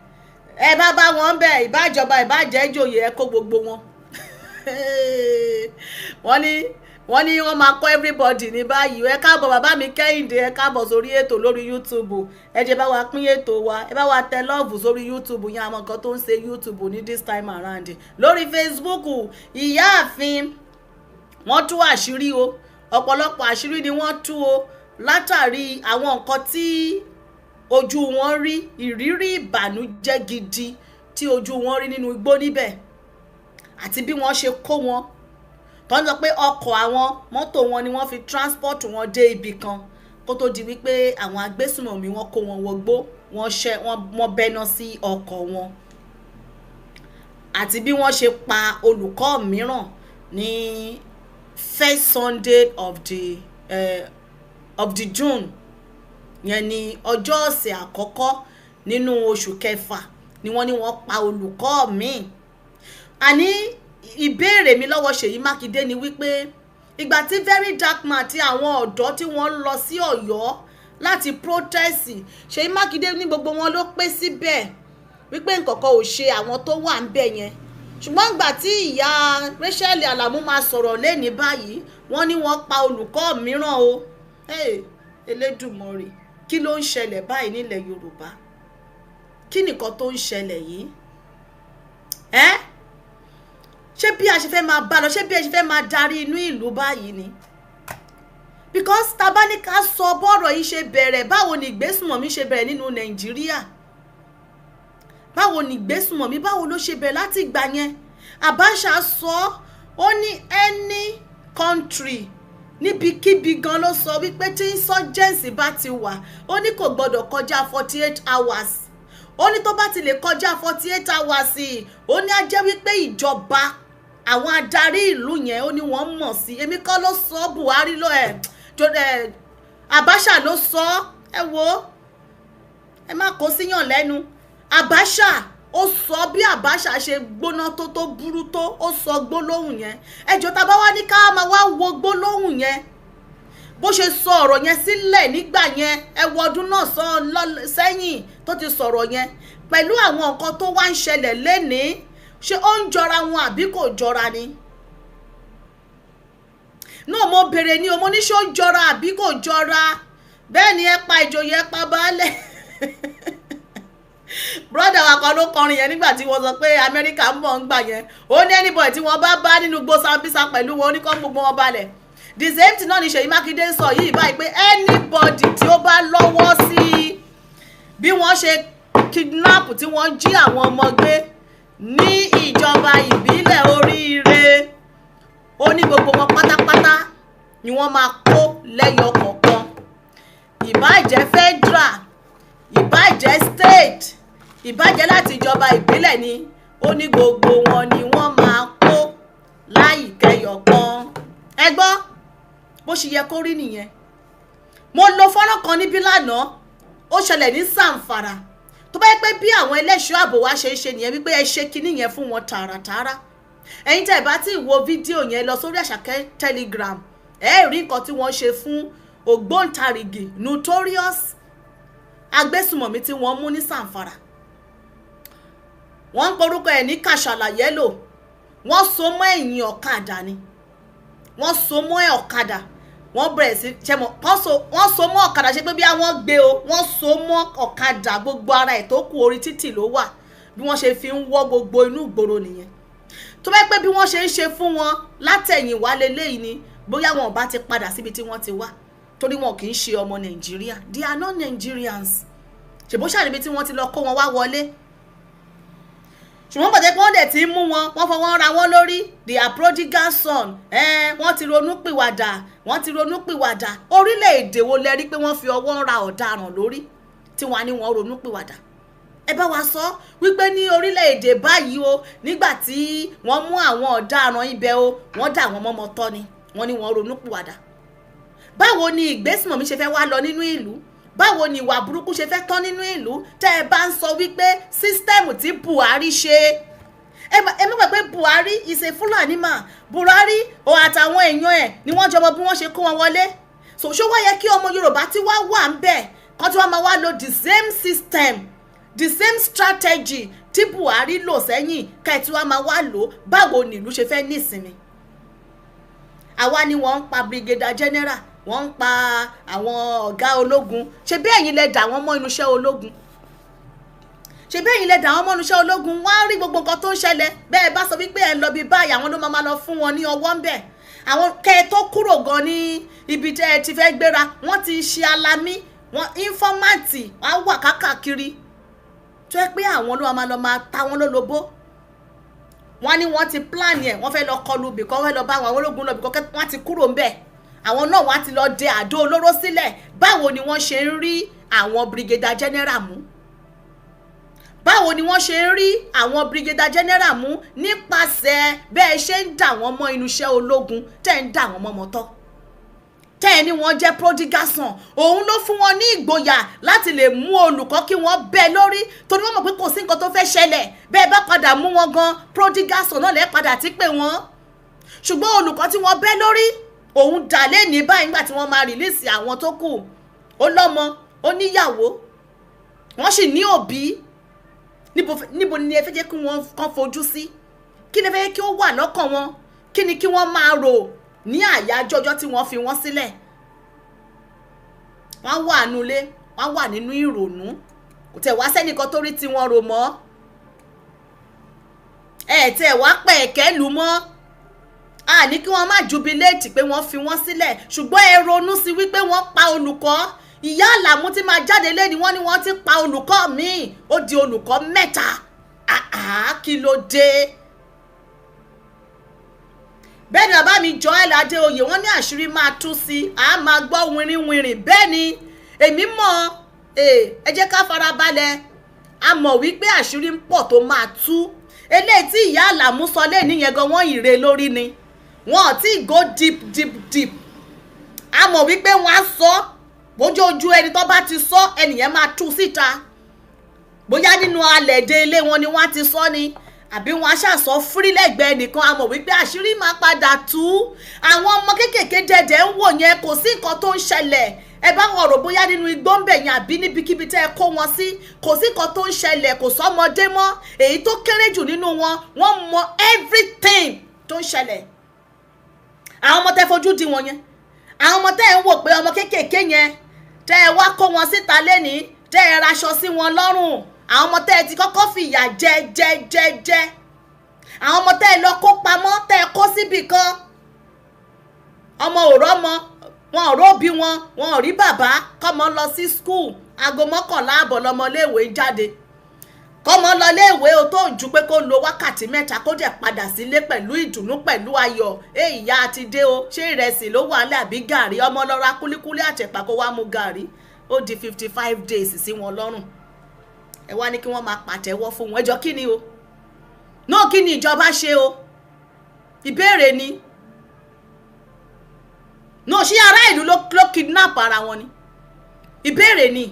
ẹ bá wọn bẹ̀ ìbájọba ìbájẹ́ ìjòyè ẹ kó gbogbo wọn. Wọ́n ní wọ́n máa kọ́ everybody ní báyìí. Ẹ káàbọ̀ bàbá mi Kẹ́hìndé, ẹ káàbọ̀ sórí ètò lórí YouTube. Ẹ jẹ́ bá wa pín ètò wa, ẹ bá wa tẹ love sórí YouTube yẹn àwọn nǹkan tó ń ṣe YouTube ní this time around. Lórí Facebook, ìyáàfin wọ́n tú àṣírí o. Ọ̀pọ̀lọpọ̀ àṣírí ni wọ́n tú o látàrí àwọn nǹkan tí ojú wọn rí, ìrírí ìbànújẹ́ gidi tí ojú wọn rí nínú igbó níbẹ̀ àti bí wọ́n ṣe kó wọn. Tó ń sọ pé ọkọ̀ àwọn mọ́tò wọn ni wọ́n fi transport wọn dé ibì kan kó tó di wípé àwọn agbésùnmọ̀mí wọn kó wọn wọgbó, wọ́n bẹ́ná sí ọkọ̀ wọn. Àti bí wọ́n ṣe pa olùkọ́ mìíràn ní first Sunday of the June, yẹn ni ọjọ́ ọ̀sẹ̀ àkọ́kọ́ nínú oṣù kẹfà ni wọ́n ní wọ́n pa olùkọ́ míì. Àní ìbéèrè mi lọ́wọ́ Ṣèyí Mákindé ni wípé ìgbà tí very dark man tí àwọn ọ̀dọ́ tí wọ́n lọ sí Ọ̀yọ́ láti protest, Ṣèyí Mákindé ní gbogbo wọn ló pé síbẹ̀ wípé nǹkankan ò ṣe àwọn tó wà ńbẹ̀ yẹn. Ṣùgbọ́n ìgbà tí ìyá Rachel Alamu máa sọ̀rọ̀ lẹ́ni báyìí wọ́n ní wọ́n pa olùkọ́ mìíràn o. Elédùmarè, kí ló ń ṣẹlẹ̀ báyìí nílẹ̀ Yorùbá? Kí nìkan tó ń ṣẹlẹ̀ yìí? Ṣé bí a ṣe fẹ́ máa bá lọ, ṣé bí a ṣe fẹ́ máa darí inú ìlú báyìí ni? Because tabanika sọ bọ́rọ̀ yìí ṣe bẹ̀rẹ̀, báwo ni ìgbésùnmọ̀mí ṣe bẹ̀rẹ̀ nínú Nàìjíríà? Báwo ni ìgbésùnmọ̀mí, báwo ló ṣe bẹ̀rẹ̀ láti ìgbà yẹn? Abacha sọ ó ní any country níbikíbi gan ló sọ wípé tí insurgency bá ti wà ó ní kò gbọdọ̀ kọjá 48 hours. Ó ní tó bá ti lè kọjá 48 hours ó ní á jẹ́ wípé ìjọba àwọn adarí ìlú yẹn ó ní wọ́n mọ̀ sí. Èmi kọ́ ló sọ, Buhari ló Abacha ló sọ. Ẹ wo, ẹ má kó síyàn lẹ́nu. Abacha ó sọ bí Abacha ṣe gbóná tó burú tó, ó sọ gbólóhùn yẹn. Ẹjọ́ tá bá wá ní ká máa wá wo gbólóhùn yẹn bó ṣe sọ ọ̀rọ̀ yẹn sílẹ̀ nígbà yẹn, ẹ wo ọdún náà sẹ́yìn tó ti sọ̀rọ̀ yẹn pẹ̀lú àwọn nǹkan tó wá ń ṣẹlẹ̀ lénìí, ṣé ó ń jọra wọn àbí kò jọra ni? náà mo bèrè ni o, mo ní ṣé ó jọra àbí kò jọra? Bẹ́ẹ̀ ni ẹ pa ìjòyè, ẹ pa baálẹ̀. Brother wa kan ló kọrin yẹn nígbà tí wọ́n sọ pé Amẹ́ríkà ń bọ̀ ń gbà yẹn. Ó ní anybody tí wọ́n bá nínú gbó Sambisa pẹ̀lú wọn, ó ní kọ́ gbogbo wọn balẹ̀. The same thing náà ni Ṣèyí Mákindé sọ yìí báyìí pé anybody tí ó bá lọ́wọ́ sí bí wọ́n ṣe kidnap tí wọ́n jí àwọn ọmọ gbé ní ìjọba ìbílẹ̀ Oríire, ó ní gbogbo wọn pátápátá ni wọ́n máa kó lẹ́yọ kọ̀ọ̀kan. Ìbájẹ́ federal, ìbájẹ́ state, ìbájẹ́ láti ìjọba ìbílẹ̀ ni, ó ní gbogbo wọn ni wọ́n máa kó láìkẹyọ̀kan. Ẹ gbọ́ bó ṣe yẹ kó rí nìyẹn. Mo lo fọ́nrán kan níbí lánàá, ó ṣẹlẹ̀ ní Sàǹfàrà. Tó bá yẹ pé bí àwọn ẹlẹ́ṣọ́ ààbò wa ṣe ń ṣe nìyẹn, wípé ẹ ṣe kinní yẹn fún wọn tààràtààrà. Ẹ̀yin tẹ́ ẹ bá ti wo fídíò yẹn lọ sórí Àṣàkẹ́ Telegram, ẹ rí nǹkan tí wọ́n ṣe fún ògbóǹtarìgì notorious agbésùmọ̀mí tí wọ́n mú ní Sàǹfàrà. Wọ́n ń porúkọ ẹ̀ ní Kàṣàlà Yẹ́lò. Wọ́n so mọ́ ẹ̀yìn ọ̀kadà ni, wọ́n so mọ́ ọ̀kadà, wọ́n bẹ̀rẹ̀ sí ṣẹ́mọ̀, wọ́n so mọ́ ọ̀kadà ṣe pé bí àwọn gbé o, wọ́n so mọ́ ọ̀kadà, gbogbo ara ẹ̀ tó kù orí títì ló wà, bí wọ́n ṣe fi ń wọ́ gbogbo inú ìgboro nìyẹn. Tó bá pẹ́ bí wọ́n ṣe ń ṣe fún wọn látẹ̀yìn wá leléyìí ni, bóyá wọn ò bá ti padà síbi tí wọ́n ti wá, torí wọn kì í ṣe ọmọ Nàìjíríà. They are not Nigerians. Ṣèbó ṣàníbi tí wọ́n ti lọ kó wọn wá wọlé. Ṣùgbọ́n pàtẹ́ pé wọ́n dẹ̀ ti mú wọn, wọ́n fọwọ́ ra wọn lórí. They are prodigal son. Wọ́n ti ronú pìwàdà, wọ́n ti ronú pìwàdà. Orílẹ̀-èdè wo lẹ rí pé wọ́n fi ọwọ́ ra ọ̀daràn lórí tí wọ́n á ní wọ́n ronú pìwàdà? Ẹ bá wa sọ wípé ní orílẹ̀-èdè báyìí o, nígbà tí wọ́n mú àwọn ọ̀daràn ibẹ̀ o, wọ́n dà wọ́n mọ́mọ́ tọ́ ni, wọ́n ní wọ́n ronú pìwàdà. Báwo ni ìgbésùnmọ̀mí ṣe fẹ́ wá lọ nínú ìlú? Báwo ni ìwà burúkú ṣe fẹ́ tán nínú ìlú? Tẹ́ ẹ bá ń sọ wípé sísítẹ́ẹ̀mù tí Buhari ṣe, ẹ mọ̀ pé Buhari is a Fulani man. Buhari o àtàwọn èèyàn ẹ̀ ni wọ́n jọmọ bí wọ́n ṣe kó wọn wọlé. So ṣó wá yẹ kí ọmọ Yorùbá tí wá wà ń bẹ̀ kan tí wọ́n máa wá lo the same system, the same strategy tí Buhari lò sẹ́yìn ká ẹ̀ tí wọ́n máa wá lò? Báwo ni ìlú ṣe fẹ́ ní ìsinmi? Àwa ni wọ́n ń pa brigadier general, wọ́n ń pa àwọn ọ̀gá ológun. Ṣé bí ẹ̀yin lẹ dà wọ́n mọ́ inú iṣẹ́ ológun? Ṣé bí ẹ̀yin lẹ dà wọ́n mọ́ inú iṣẹ́ ológun? Wọ́n á rí gbogbo nǹkan tó ń ṣẹlẹ̀. Bẹ́ẹ̀ bá sọ wípé ẹ lọ bí báyìí, àwọn ló máa lọ fún wọn ní ọwọ́ ń bẹ̀. Àwọn kẹ́ ẹ tó kúrò gan ní ibi tẹ́ ẹ ti fẹ́ gbéra, wọ́n ti ṣe alamí, wọ́n ínfọ́máǹtì wọ́n á wà káàkiri. Tó yẹ pé àwọn ló máa ta wọ́n lólobó. Wọ́n ní wọ́n ti plan ẹ̀, wọ́n fẹ́ lọ kọlù bìkọ́, wọ́n fẹ́ lọ bá àwọn ológun lọ bìkọ́, wọ́n ti kúrò ń bẹ̀. Àwọn náà wọ́n á ti lọ dẹ àdó olóró sílẹ̀. Báwo ni wọ́n ṣe ń rí àwọn brigadier general mú? Báwo ni wọ́n ṣe ń rí àwọn brigadier general mú? Nípasẹ̀ bẹ́ẹ̀ ṣe ń dà wọ́n mọ́ inú iṣẹ́ ológun, tẹ́ ń dà wọ́n mọ́ mọ́tọ́, tẹ́ ẹ ní wọ́n jẹ́ prodigal son. Òun ló fún wọn ní ìgboyà láti lè mú olùkọ́ kí wọ́n bẹ́ lórí, torí wọ́n mọ̀ pé kò sí nǹkan tó fẹ́ ṣẹlẹ̀. Bẹ́ẹ̀ bá padà mú wọn gan, prodigal son náà lẹ́ padà tí pé wọ́n. Ṣùgbọ́n olùkọ́ tí wọ́n bẹ́ lórí, òun dà lé ní báyìí nígbà tí wọ́n máa rìlíìsì àwọn tó kù. Ó lọ́mọ, ó níyàwó, wọ́n sì ní òbí. Níbo ni ẹ fẹ́ jẹ́ kí wọ́n kàn fojú sí? Kí ni ẹ fẹ́ kí ó wà lọ́kàn wọn? Kí ni kí wọ́n máa rò ní àyájọ́ ọjọ́ tí wọ́n fi wọ́n sílẹ̀? Wọ́n wà nulé, wọ́n wà nínú ìrònú. Kò tẹ̀ wá sẹ́nìkan tó rí tí wọ́n rò mọ́. Tẹ̀ wá pẹ̀kẹ́ lù mọ́. A ní kí wọ́n má jubiléètì pé wọ́n fi wọ́n sílẹ̀, ṣùgbọ́n ẹ ronú sí wípé wọ́n pa olùkọ́. Ìyá Àlàmú tí máa jáde lé ni wọ́n ní wọ́n ti pa olùkọ́ míì, ó di olùkọ́ 3. Kí ló dé? Bẹ́ẹ̀ ni bàbá mi Joel Adéoyè, wọ́n ní àṣírí máa tú sí, a máa gbọ́ wìrìwìrì. Bẹ́ẹ̀ ni èmi mọ̀, ẹ jẹ́ ká farabalẹ̀. A mọ̀ wípé àṣírí ń pọ̀ tó máa tú. eléyìí tí ìyá Àlàmú sọ lẹ́ni yẹn gan wọ́n ìre lórí ni wọ́n ò tí ì go deep a mọ̀ wípé wọ́n á sọ bójú ojú ẹni tó bá ti sọ ẹnìyẹn máa tú síta bóyá nínú alẹ̀dẹ ilé wọn ni wọ́n á ti sọ ni àbí wọ́n á ṣàsọ fúrílẹ̀gbẹ́ nìkan a mọ̀ wípé àṣírí máa padà tú àwọn ọmọ kéékèèké dẹ̀dẹ̀ ń wò yẹn kò sí nǹkan tó ń ṣẹlẹ̀ ẹ bá wọn rò bóyá nínú igbó ń bẹ̀ yẹn àbí níbikíbi tẹ́ ẹ kó wọn sí kò sí nǹkan tó ń ṣẹlẹ̀ kò sọ́mọdé mọ́ èyí tó kéré jù nínú wọn wọ́n mọ everything tó ń ṣẹlẹ̀ àwọn ọmọ tẹ́ fojú di wọn yẹn àwọn ọmọ tẹ́ ẹ ń wò pé ọmọ kéékèèké yẹn tẹ́ ẹ wá kó wọn síta lẹ́ni tẹ́ ẹ raṣọ sí wọn lọ́rùn àwọn ọmọ tẹ́ ẹ ti kọ́kọ́ fìyà jẹ àwọn ọmọ tẹ́ ẹ lọ kó pamọ́ tẹ́ ẹ kó síbì kan ọmọ òrọ́ mọ wọn ò róbi wọn ò rí bàbá kọ́mọ lọ sí school aago 11 àbọ̀ lọmọ léèwé jáde kọ́mọ lọ léèwé o tó jù pé kó lo wákàtí 3 kó dẹ̀ padà sílé pẹ̀lú ìdùnnú pẹ̀lú ayọ̀ ìyá àti dé o ṣé ìrẹsì ló wà lẹ́ àbí gàrí ọmọ lọ ra kúlíkúlí àtẹ̀pà kó wá mu gàrí ó di 55 days sí wọn lọ́rùn ẹ wá ní kí wọ́n máa pàtẹ́wọ́ fún wọn ẹjọ́ kí ni o náà kí ni ìjọba ṣe o ìbéèrè ni náà ṣé ará ìlú ló kidnap ara wọn ni ìbéèrè ni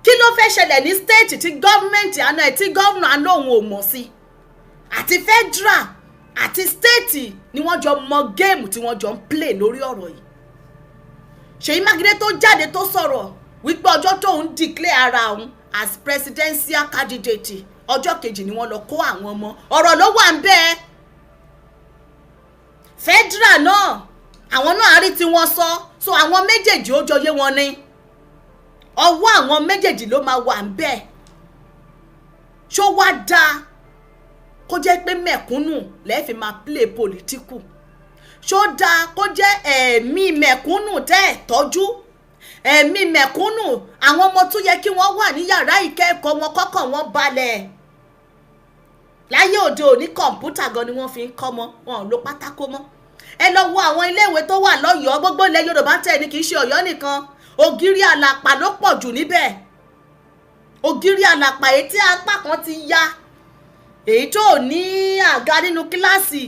kí ló fẹ́ ṣẹlẹ̀ ní state tí gọ́ọ̀mẹ̀ntì àná ẹ̀ tí gọ́ọ̀nà àná òun ò mọ̀ sí àti federal àti state ni wọ́n jọ mọ géèmù tí wọ́n jọ ń play lórí ọ̀rọ̀ yìí Ṣèyí Mákindé tó jáde tó sọ̀rọ̀ wípé ọjọ́ tóun declare ara òun as presidential candidate ọjọ́ kejì ni wọ́n lọ kó àwọn ọmọ ọ̀rọ̀ ló wà ń bẹ́ẹ̀ federal náà àwọn náà àrí tí wọ́n sọ so àwọn méjèèjì ó jọ yé wọn ní ọwọ́ àwọn méjèèjì ló máa wà ń bẹ́ẹ̀ ṣó wá dáa kó jẹ́ pé mẹ̀kúnnù lẹ́ẹ̀fì máa play political ṣó dáa kó jẹ́ ẹ̀mí mẹ̀kúnnù tẹ́ ẹ̀ tọ́jú ẹ̀mí mẹ̀kúnnù àwọn ọmọ tó yẹ kí wọ́n wà ní yàrá ìkẹ́kọ̀ọ́ wọn kọ́kàn wọn balẹ̀ láyé òde òní kọ̀ǹpútà gan ni wọ́n fi ń kọ́ mọ́ wọn ò lo pátákó mọ́ ẹ lọ wo àwọn iléèwé tó wà lọ́yọ̀ọ́ gbogbo ilẹ̀ Yorùbá tẹ̀ ní kì í ṣe Ọ̀yọ́ nìkan ògiri àlàpà ló pọ̀ jù níbẹ̀ ògiri àlàpà èyí tí apá kan ti ya èyí tó ní àga nínú kíláàsì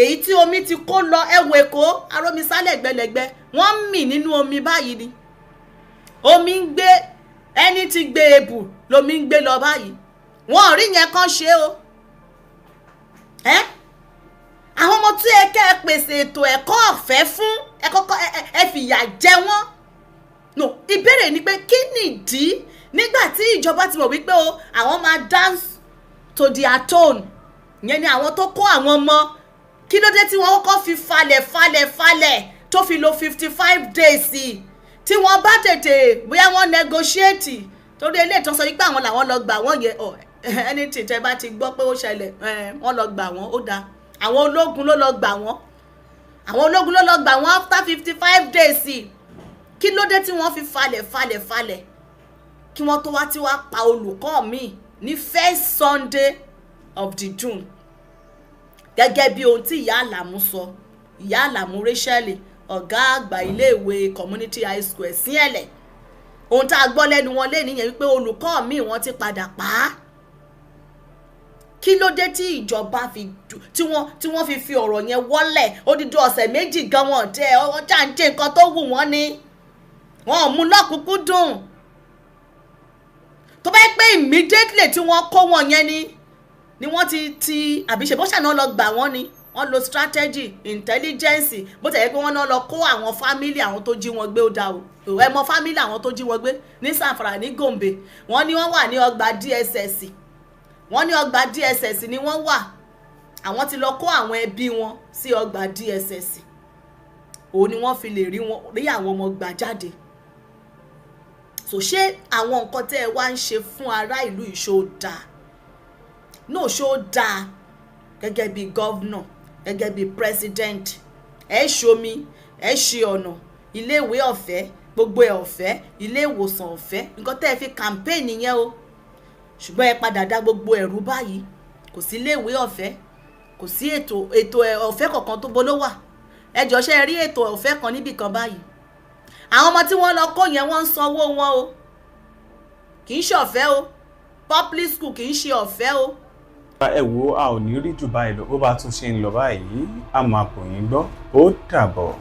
èyí tí omi ti kó lọ ẹwọ Èkó arómisálẹ̀ gbẹlẹ̀gbẹ wọ́n ń mì nínú omi báyìí ni omi ń gbé ẹni tí gbé ebù lomi ń gbé lọ báyìí wọn ò rí yẹn kàn ṣe o àwọn ọmọ tí ẹ kẹ́ ẹ pèsè ètò ẹ̀kọ́ ọ̀fẹ́ fún ẹ fìyà jẹ wọ́n no ìbéèrè ni pé kí nìdí nígbà tí ìjọba ti mọ̀ wípé o àwọn máa dance to their tone ìyẹn ni àwọn tó kó àwọn ọmọ kí ló dé tí wọ́n kọ́kọ́ fi falẹ̀ tó fi lo 55 days tí wọ́n bá tètè bóyá wọ́n negotiate torí ilé ìtàn sọ wípé àwọn làwọn lọ gbà wọ́n yẹ ẹni tí tẹ bá ti gbọ́ pé ó ṣẹlẹ̀ wọ́n lọ gbà wọ́n ó dáa àwọn ológun ló lọ gbà wọ́n after 55 days kí ló dé tí wọ́n fi falẹ̀ kí wọ́n tó wá tí wá pa olùkọ́ mi ní first Sunday of the June gẹ́gẹ́ bí ohun tí ìyá Àlàmú sọ ìyá Àlàmú Rachel ọ̀gá àgbà iléèwé community high school ẹ̀sìn ẹ̀lẹ̀ ohun tá a gbọ́ lẹ́nu wọn lé nìyẹn wípé olùkọ́ mi wọ́n ti padà pa á kí ló dé tí ìjọba tí wọ́n fi ọ̀rọ̀ yẹn wọ́lẹ̀ odidi ọ̀sẹ̀ méjì gan wọn tẹ ọjà ń jẹ nǹkan tó wù wọ́n ni wọn ò mú lọ́kùnkúndùn tó bá yẹ pé immediately tí wọ́n kó wọn yẹn ni wọ́n ti àbíṣebọ́sà náà lọ gbà wọ́n ni wọ́n lo strategy intelligence bó tẹ̀ yẹ pé wọ́n náà lọ kó àwọn family àwọn tó jí wọn gbé ó dá o ẹ mọ family àwọn tó jí wọn gbé ní Zamfara ní Gombe wọ́n ní wọ́n wà ní ọgbà DSS wọ́n ní ọgbà DSS ni wọ́n wà àwọn ti lọ kó àwọn ẹbí wọn sí ọgbà DSS òun ni wọ́n fi lè rí àwọn ọmọ gbà jáde so ṣé àwọn nǹkan tẹ́ ẹ wá ń ṣe fún ará ìlú ìṣó dáa náà ṣó dáa gẹ́gẹ́ bí gọ́vnà gẹ́gẹ́ bí president ẹ ṣomi ẹ ṣe ọ̀nà iléèwé ọ̀fẹ́ gbogbo ẹ̀ ọ̀fẹ́ ilé ìwòsàn ọ̀fẹ́ nǹkan tẹ́ ẹ fi campaign yẹn o ṣùgbọ́n ẹ padà dá gbogbo ẹ̀rú báyìí kò sí iléèwé ọ̀fẹ́ kò sí ètò ọ̀fẹ́ kankan tó bolo wà ẹ jọ ṣe rí ètò ọ̀fẹ́ kan níbì kan báyìí àwọn ọmọ tí wọ́n lọ kó yẹn wọ́n ń sanwó wọn o kì í ṣe ọ̀fẹ́ o public school kì í ṣe ọ̀fẹ́ o ẹ wo a ò ní rí jù báyìí lọ bó bá tún ṣe ń lọ báyìí a máa bò yín gbọ́ ó dàbọ̀.